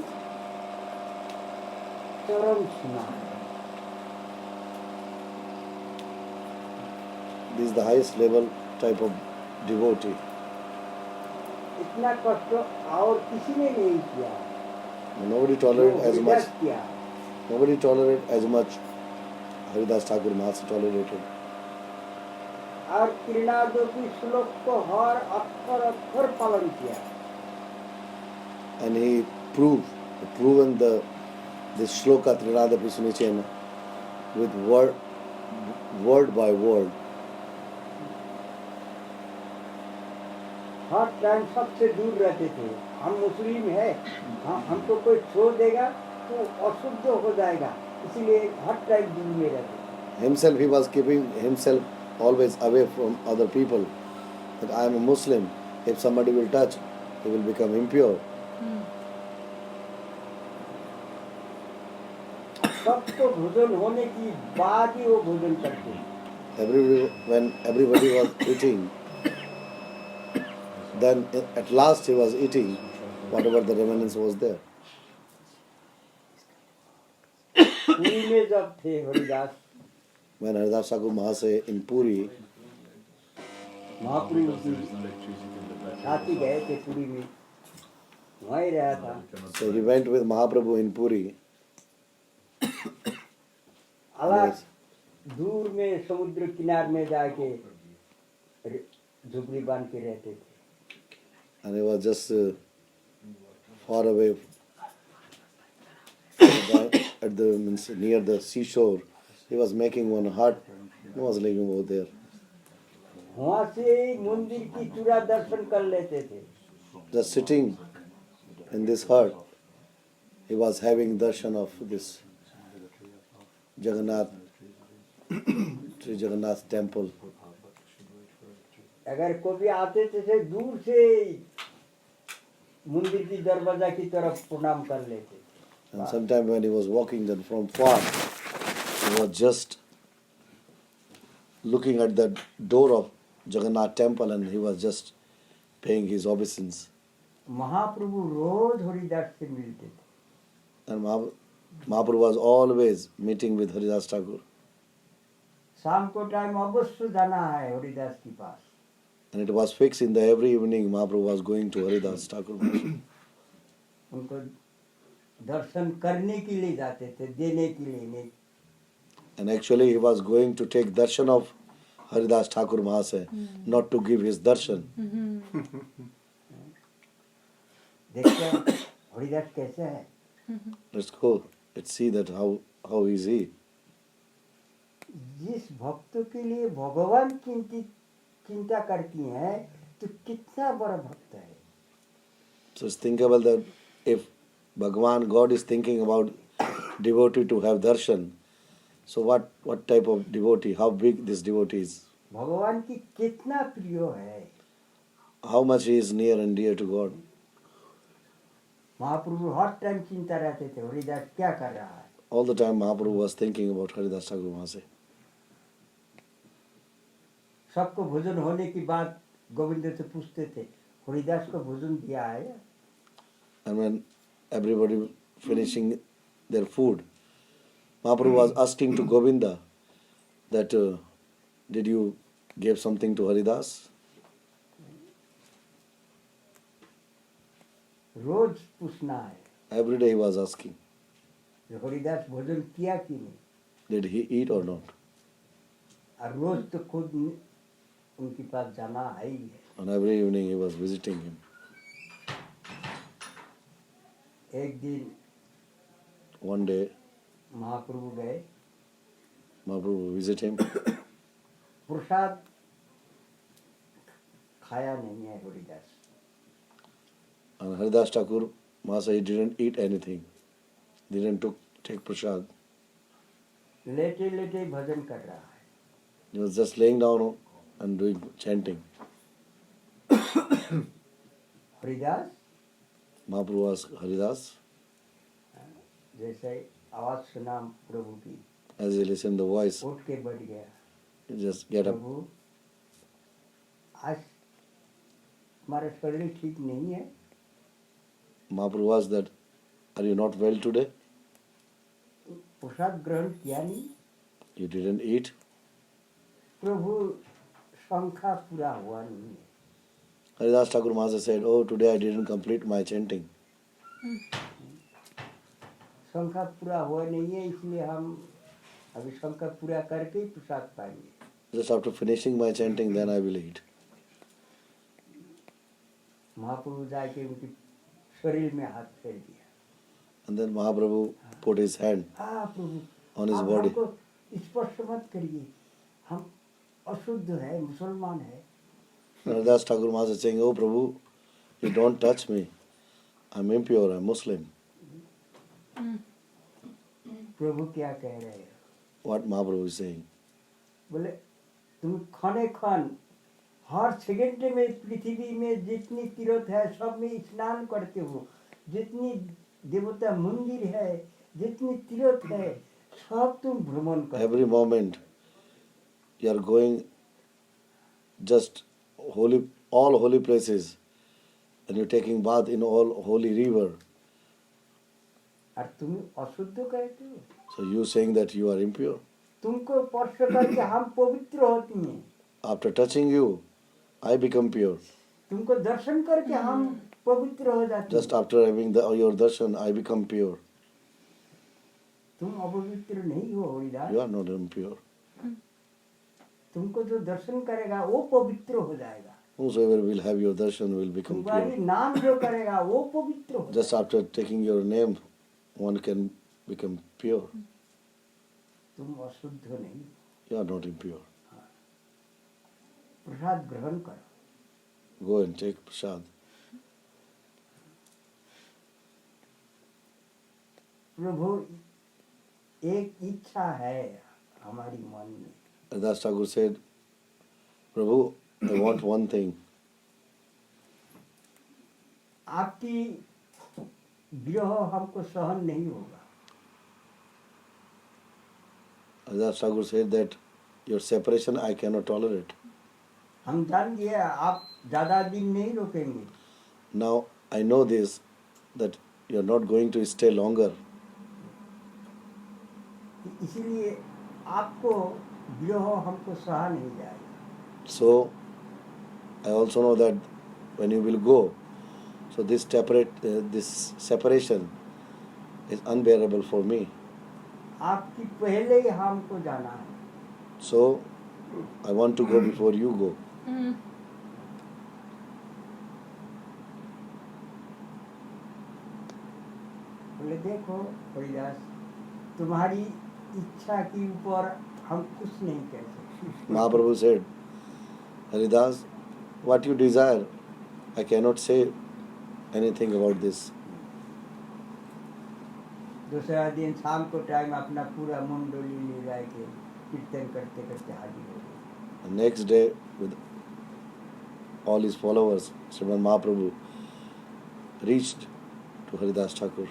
चरम सीमा है। This is the highest level type of devotee. इतना कष्ट और किसी ने नहीं किया। Nobody tolerated as much. Haridas किया। Nobody tolerated as much Haridas Thakur Mahasaya tolerated. और किरणादो की श्लोक को हर अक्षर अक्षर पालन किया। And he proven this shloka Trinadapi Sunichena with word by word. Her time सबसे दूर रहते थे। हम मुस्लिम है, हमको कोई छोड़ देगा तो अशुद्ध हो जाएगा, इसीलिए हर टाइम दूर में रहते थे। Himself, he was keeping himself always away from other people. That I am a Muslim. If somebody will touch, he will become impure. सबको भोजन होने की बाद ही वो भोजन करते। When everybody was eating, then at last he was eating whatever the remnants was there. Puri में जब थे Haridas When Haridas Thakur Mahasaya in Puri, महाप्रभु की साथी गए थे पुरी में, वहीं रहा था। so he went with Mahaprabhu in Puri. अलग दूर में समुद्र किनार में जाके झुपड़ी बांध के रहते थे। And he was just far away at the means near the seashore. He was making one hut. He was living over there. वहाँ से मंदिर की पूरा दर्शन कर लेते थे। Just sitting in this hut, he was having darshan of this Jagannath, Sri Jagannath temple. अगर कोई आते थे दूर से मंदिर की दरवाजा की तरफ प्रणाम कर लेते थे। And sometime when he was walking, then from far, he was just looking at the door of Jagannath temple, and he was just paying his obeisance. महाप्रभु रोज हरिदास से मिलते थे। And Mahaprabhu was always meeting with Haridas Thakur. शाम को time अवश्य जाना है हरिदास के पास। And it was fixed in the every evening Mahaprabhu was going to Haridas Thakur. उनको दर्शन करने के लिए जाते थे, देने के लिए नहीं। And actually he was going to take darshan of Haridas Thakur Mahasaya, not to give his darshan. देखते हैं हरिदास कैसे है। Let's go. Let's see that how is he. जिस भक्तों के लिए भगवान चिंता करती हैं तो कितना बड़ा भक्त है। So it's thinkable that if Bhagavan, God is thinking about devotee to have darshan, so what type of devotee, how big this devotee is, भगवान की कितना प्रिय है। how much he is near and dear to God. Mahaprabhu her time चिंता रहते थे हरिदास क्या कर रहा है। All the time Mahaprabhu was thinking about Haridas Thakur Mahasaya. सबको भोजन होने के बाद गोविंद से पूछते थे हरिदास को भोजन दिया है। And when everybody finishing their food, Mahaprabhu was asking to Govinda that did you give something to Haridas? रोज पूछना है Every day he was asking, Haridas भोजन किया कि नहीं। did he eat or not? और रोज तो खुद उनके पास जाना है ही है। And every evening he was visiting him. एक दिन One day महाप्रभु गए, Mahaprabhu visit him, प्रसाद खाया नहीं है Haridas. and Haridas Thakur Mahasaya didn't eat anything, didn't take prasad. लेटे लेटे भजन कर रहा है। He was just laying down and doing chanting. Haridas Mahaprabhu asked Haridas, जैसे आवाज सुना प्रभु की, as he listened the voice, उठ के बैठ गया। he just get up. प्रभु आज हमारा शरीर ठीक नहीं है। Mahaprabhu asked that, are you not well today? प्रसाद ग्रहण किया नहीं। You didn't eat? प्रभु संख्या पूरा हुआ नहीं है। Haridas Thakur Mahasaya said, oh, today I didn't complete my chanting. संख्या पूरा हुआ नहीं है, इसलिए हम अभी संख्या पूरा करके ही प्रसाद पाएंगे। Just after finishing my chanting, then I will eat. महाप्रभु जाके उनके शरीर में हाथ फेर दिया। And then Mahaprabhu put his hand हाँ प्रभु, on his आप body. हमको स्पर्श मत करिए, हम अशुद्ध है, मुसलमान है। Haridas Thakur Mahasaya saying, oh Prabhu, you don't touch me. I'm impure, I'm Muslim. प्रभु क्या कह रहे हैं? What Mahaprabhu is saying. बोले तुम खाने खान हर सेकंड में पृथ्वी में जितनी तीर्थ है सब में स्नान करते हो, जितनी देवता मंदिर है, जितनी तीर्थ है, सब तुम भ्रमण करते हो। Every moment you are going just all holy places and you're taking bath in all holy river. और तुम अशुद्ध कहते हो। So you saying that you are impure. तुमको स्पर्श करके हम पवित्र होती हैं। After touching you, I become pure. तुमको दर्शन करके हम पवित्र हो जाते Just हैं। after having your darshan, I become pure. तुम अपवित्र नहीं हो Haridas. You are not impure. तुमको जो दर्शन करेगा वो पवित्र हो जाएगा। Whosoever will have your darshan will become तुम्हारी pure. नाम जो करेगा वो पवित्र हो Just जाएगा। after taking your name, one can become pure. तुम अशुद्ध नहीं। You are not impure. प्रसाद ग्रहण करो। Go and take prasad. प्रभु एक इच्छा है हमारी मन में। Haridas Thakur said, Prabhu, I want one thing. आपकी विरह हमको सहन नहीं होगा। Haridas Thakur said that your separation I cannot tolerate. हम जान गए आप ज्यादा दिन नहीं रुकेंगे। Now I know this, that you are not going to stay longer. इसीलिए आपको विरह हमको सहा नहीं जाएगा। So I also know that when you will go, so this separation is unbearable for me. आपकी पहले ही हमको जाना है। So I want to go before you go. बोले देखो हरिदास, तुम्हारी इच्छा के ऊपर हम कुछ नहीं कह सकते। Mahaprabhu said, Haridas, what you desire, I cannot say anything about this. दूसरा दिन शाम को टाइम अपना पूरा मंडली ले जाके कीर्तन करते करते हाजिर हो गए। The next day, with all his followers, Sriman Mahaprabhu reached to Haridas Thakur.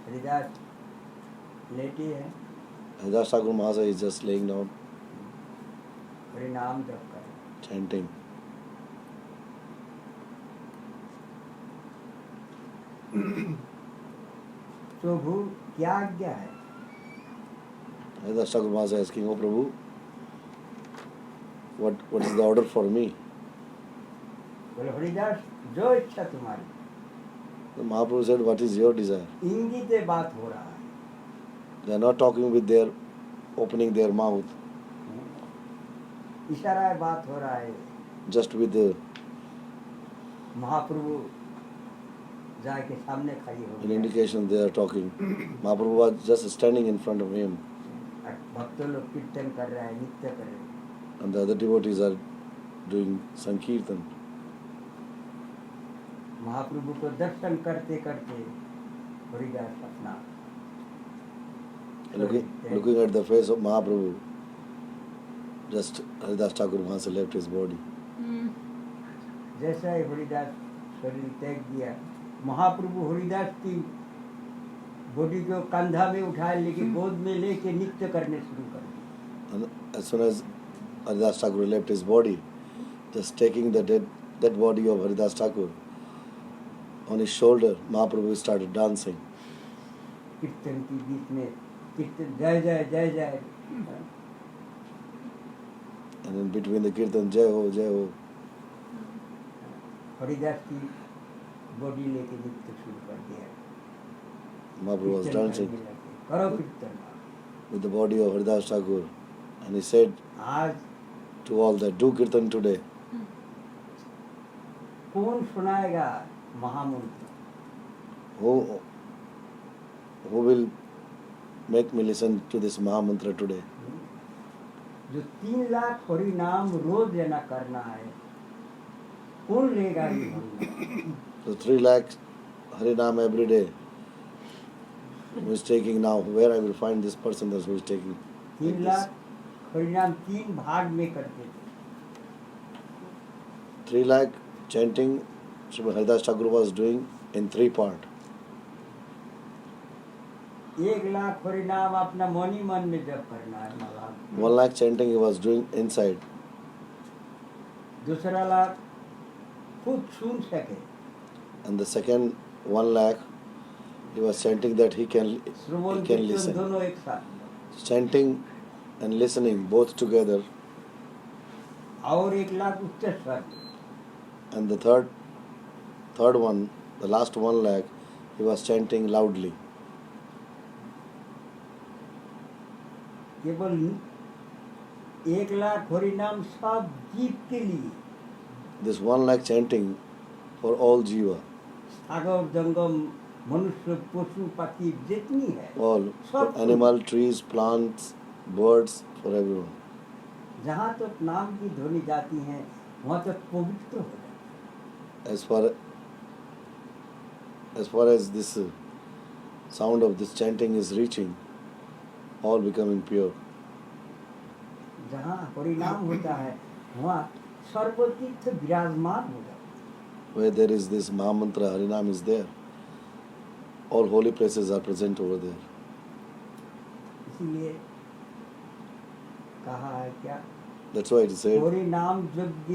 Haridas लेटी है, Haridas Thakur Mahasaya is just laying down, परिणाम जप कर। chanting. प्रभु क्या आज्ञा है? Haridas Thakur Mahasaya asking, Oh Prabhu, what is the order for me? बोले हरिदास जो इच्छा तुम्हारी। The Mahaprabhu said, what is your desire? इंगित बात हो रहा है। They are not talking with their, opening their mouth, इशारा बात हो रहा है। just with the, महाप्रभु जाके सामने खड़ी हो an गए। indication they are talking. Mahaprabhu was just standing in front of him, भक्तों लोग कीर्तन कर रहे हैं, नृत्य कर रहे हैं। and the other devotees are doing Sankirtan. महाप्रभु को दर्शन करते करते हरिदास अपना Looking at the face of Mahaprabhu, just Haridas Thakur Mahasaya left his body. जैसा ही हरिदास शरीर त्याग दिया, महाप्रभु हरिदास की बॉडी को कंधा में उठाए लेके गोद में लेके नृत्य करने शुरू कर दिया। And as soon as Haridas Thakur left his body, just taking the dead body of Haridas Thakur on his shoulder, Mahaprabhu started dancing. कीर्तन की बीच में कीर्तन जय जय जय जय, And in between the kirtan, Jai Ho, Jai Ho, Haridas की body लेके नृत्य शुरू कर दिया। Mahaprabhu was कीर्तन dancing करने लगे, करो कीर्तन। with the body of Haridas Thakur. And he said आज to all that, do kirtan today. कौन सुनाएगा महामंत्र? Who will make me listen to this Mahamantra today? जो 3 लाख हरिनाम रोज लेना करना है, कौन लेगा ये हरिनाम? So 3 lakhs Harinam every day. Who is taking now? Where I will find this person that who is taking? 3 lakh हरिनाम 3 भाग में करते थे। 3 lakh chanting Srimad Haridas Thakur was doing in 3 parts. 1 lakh हरिनाम अपना मनी मन में जप करना है महाराज। 1 lakh chanting he was doing inside. दूसरा लाख खुद सुन सके, And the second 1 lakh, he was chanting that he can Shravan listen. कीर्तन दोनों एक साथ, Chanting and listening both together. और 1 लाख उच्च स्वर, And the third one, the last 1 lakh, he was chanting loudly. केवल 1 लाख हरि नाम सब जीव के लिए, This 1 lakh chanting for all jiva, सागर जंगम मनुष्य पशु पक्षी जितनी है, all, for सब animal, trees, plants, birds, for everyone. जहाँ तक नाम की ध्वनि जाती है वहाँ तक पवित्र हो जाती As far as this sound of this chanting is reaching, all becoming pure. है। जहाँ हरि नाम होता है वहाँ सर्वतीर्थ विराजमान हो जाता है। Where there is this Mahamantra, Harinam is there. All holy places are present over there. इसीलिए कहा है क्या, That's why it is said, Hari नाम यज्ञ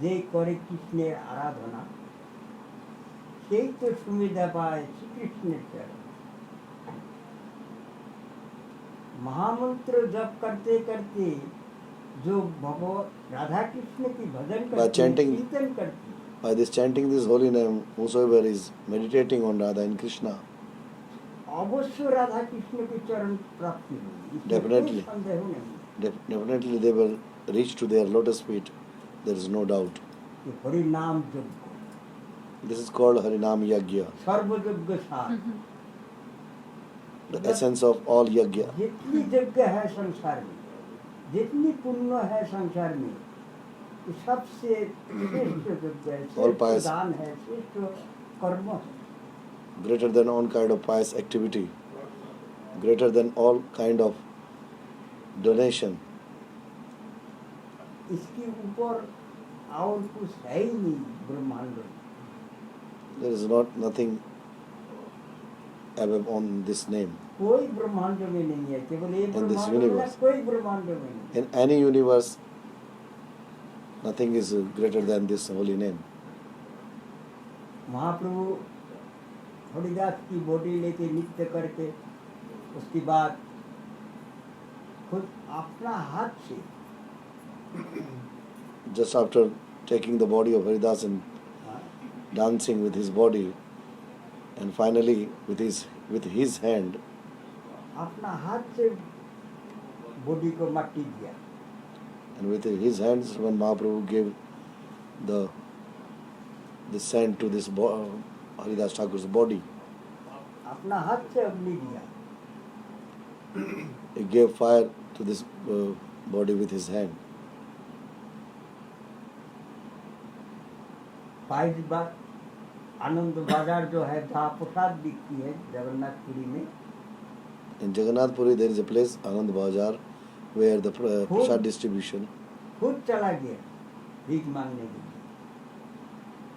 जे करे कृष्ण आराधना, সেই তো সুবিধা পায় শ্রীকৃষ্ণের चरण। महामंत्र जप करते करते जो भगवत राधा कृष्ण की भजन By करती है, chanting- कीर्तन करती है, by this chanting this holy name, whosoever is meditating on Radha and Krishna, अवश्य राधा कृष्ण के चरण प्राप्ति होगी, इसमें Definitely. कोई संदेह नहीं। definitely they will reach to their lotus feet. There is no doubt. ये हरि नाम यज्ञ, This is called Harinam Yagya, सर्व यज्ञ सार, the essence of all yagya. जितनी यज्ञ है संसार में, जितनी पुण्य है संसार में, ये सबसे श्रेष्ठ यज्ञ है, All श्रेष्ठ pious. दान है, श्रेष्ठ कर्म है। Greater than all kind of pious activity, greater than all kind of donation. इसके ऊपर और कुछ है ही नहीं ब्रह्मांड में। There is nothing above on this name. कोई ब्रह्मांड में नहीं है, केवल ये In this ब्रह्मांड में, universe. कोई ब्रह्मांड में नहीं। In any universe, nothing is greater than this holy name. महाप्रभु हरिदास की बॉडी लेके नृत्य करके उसके बाद खुद अपना हाथ से Just after taking the body of Haridas and dancing with his body, and finally with his hand, अपना हाथ से बॉडी को मट्टी दिया, and with his hands when Mahaprabhu gave the sand to this Haridas Thakur's body, अपना हाथ से अग्नि दिया, he gave fire to this body with his hand. फाइज बार आनंद बाजार जो है जहाँ प्रसाद बिकती है जगन्नाथपुरी में, In Jagannath Puri there is a place, Anand Bazaar, where the prasad distribution. खुद चला गया भीख मांगने के लिए।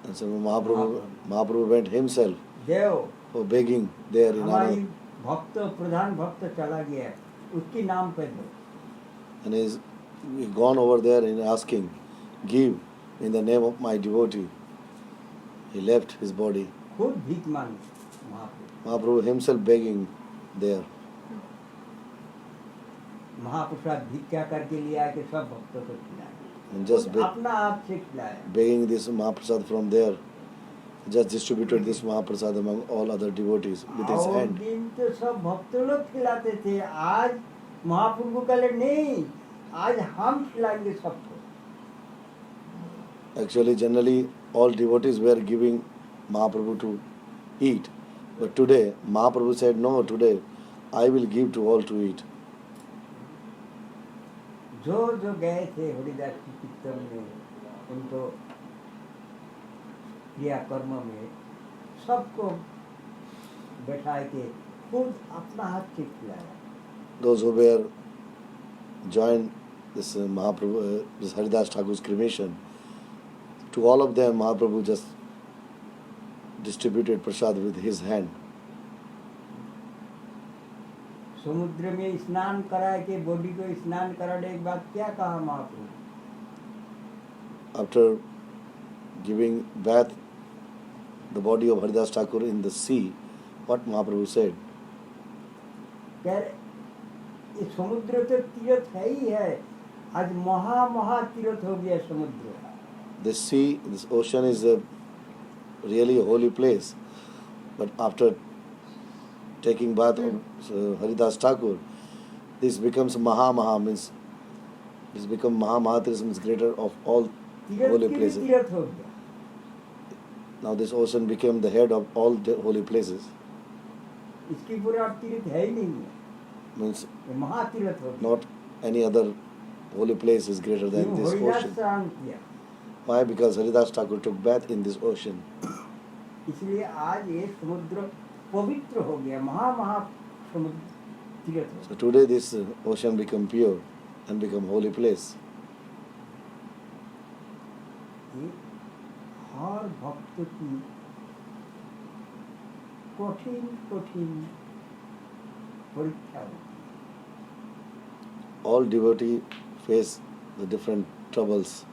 And so Mahaprabhu went himself Dev for begging there in हमारी Anand. भक्त प्रधान भक्त चला गया, उसके नाम पे दो। And he's gone over there and asking, give in the name of my devotee. He left his body. खुद भीख मांगे महाप्रभु। Mahaprabhu himself begging there. महाप्रसाद भिक्षा करके लिया के सब भक्तों को खिलाया, And just खुद अपना आप से खिलाया। begging this Mahaprasad from there. Just distributed this Mahaprasad among all other devotees with his और hand. दिन तो सब भक्त लोग खिलाते थे, आज महाप्रभु कहे नहीं, आज हम खिलाएंगे सबको। Actually, generally, all devotees were giving Mahaprabhu to eat. But today, Mahaprabhu said, no, today I will give to all to eat. जो गए थे हरिदास की कीर्तन में, उनको क्रियाकर्म में सबको बैठा के खुद अपना हाथ से खिलाया। Those who were joined this Mahaprabhu, this Haridas Thakur's cremation, to all of them Mahaprabhu just distributed prasad with his hand. समुद्र में स्नान करा के बॉडी को स्नान कराने के बाद क्या कहा महाप्रभु? After giving bath the body of Haridas Thakur in the sea, what Mahaprabhu said? कह रहे, ये समुद्र तो तीर्थ है ही है, आज महा तीर्थ हो गया समुद्र। This sea, this ocean is a really a holy place, but after taking bath of Haridas Thakur, this becomes Maha means this become Maha means greater of all तीर्थ holy की भी places. तीर्थ हो गया। Now this ocean became the head of all the holy places. इसकी पूरा तीर्थ है ही नहीं है, Means ये महातीर्थ हो गया। not any other holy place is greater than क्यों this हरिदास ocean. स्नान किया, Why? Because Haridas Thakur took bath in this ocean. इसलिए आज ये समुद्र पवित्र हो गया, महा समुद्र तीर्थ हो So today this ocean become pure and become holy place. गया। हर भक्त की कठिन परीक्षा होती All devotee face the different troubles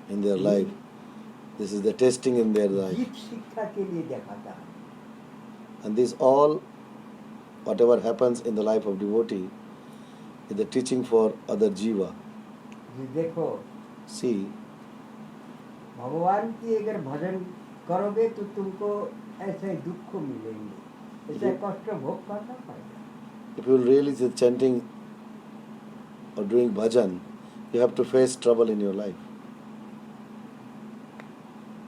in their life. This is the testing in their है, life. जीत शिक्षा के लिए दिखाता है। And this all, whatever happens in the life of devotee, is the teaching for other jiva. ये देखो, See, भगवान की अगर भजन करोगे तो तुमको ऐसे दुख मिलेंगे, ऐसे कष्ट भोग करना पड़ेगा। if you really is chanting or doing bhajan, you have to face trouble in your life.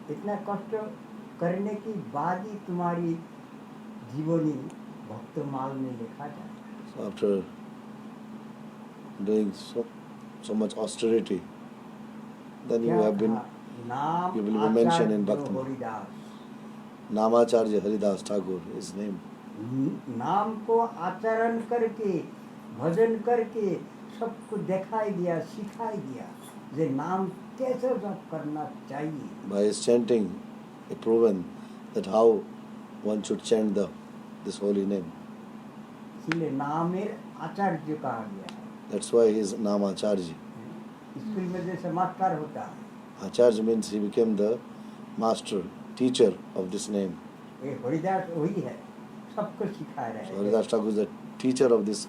इतना कष्ट करने की बाद ही तुम्हारी जीवनी भक्त माल में लिखा जाए। So after doing so much austerity, then you क्या have been कहा? नाम you will be mentioned in Acharya Bhakti. Haridas. Namacharya Haridas Thakur, his name. नाम को आचरण करके भजन करके सबको दिखाई दिया, सिखाई दिया जे नाम कैसे जप करना चाहिए। By his chanting, he proven that how one should chant this holy name. इसलिए नामेर आचार्य कहा गया है। That's why he is Namacharya. School में जैसे मास्टर होता है, Acharya means he became the master, teacher of this name. ये हरिदास वही है, सबको सिखा रहे So हैं। Haridas Thakur is the teacher of this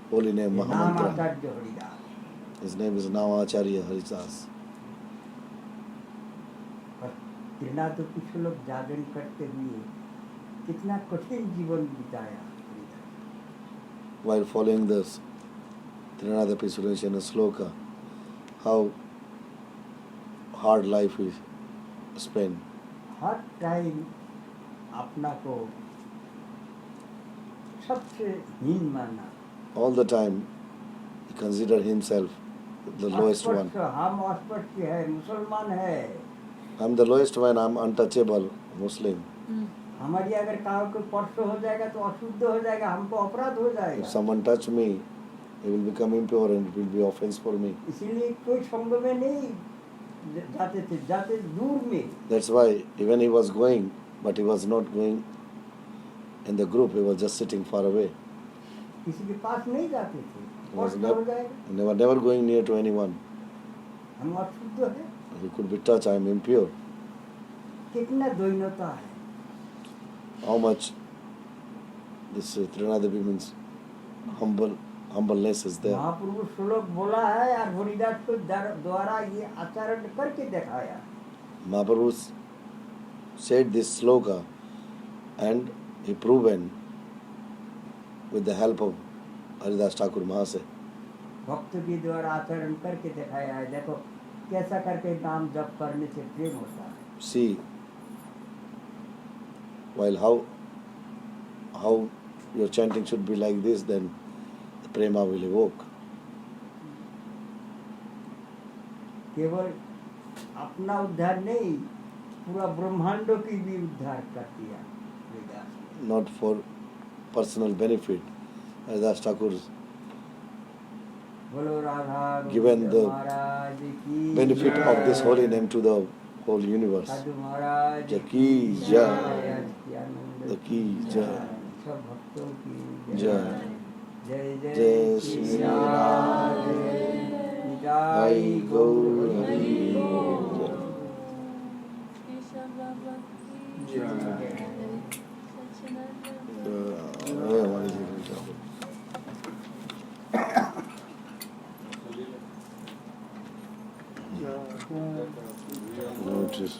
holy name, ये नाम Mahamantra. Acharya Haridas. His name is Namacharya Haridas. और प्रेरणा तो कुछ लोग जागरण करते हुए कितना कठिन जीवन बिताया Haridas. While following this Trinadapi Surenshana sloka, how hard life is spent. Her time अपना को सबसे हीन मानना, All the time he considered himself the lowest one. अस्पष्ट, हम अस्पष्ट है, मुसलमान है, I'm the lowest one, I'm untouchable Muslim. हमारी अगर काम को स्पर्श हो जाएगा तो अशुद्ध हो जाएगा, हमको अपराध हो If जाएगा। someone touch me, he will become impure and it will be offense for me. इसीलिए कोई संग में नहीं जाते थे, जाते दूर में। That's why even he was going, but he was not going in the group, he was just sitting far away. किसी के पास नहीं जाते थे, He was स्पर्श हो जाएगा, never going near to anyone. हम अशुद्ध है। He could be touched, I am impure. कितना द्वैनता है। How much this Trinadapi means humbleness is there. महाप्रभु श्लोक बोला है और हरिदास को द्वारा ये आचरण करके दिखाया। Mahaprabhu said this sloka and he proven with the help of Haridas Thakur Mahasaya. भक्त के द्वारा आचरण करके दिखाया है। देखो कैसा करके नाम जप करने से प्रेम होता है। See, while how your chanting should be like this, then the prema will evoke. केवल अपना उद्धार नहीं, पूरा ब्रह्मांडों की भी उद्धार कर दिया हरिदास ने। Not for personal benefit. Haridas Thakur बोलो राधा given गोविंद the महाराज की benefit of this holy name to the whole universe. साधु महाराज की जय। आनंद The की जय। सब भक्तों की जय। जय जय जय श्री श्री राम। निताई Jai गौर Gaur Hari Hari Bol। Krishna Bhakti Notice.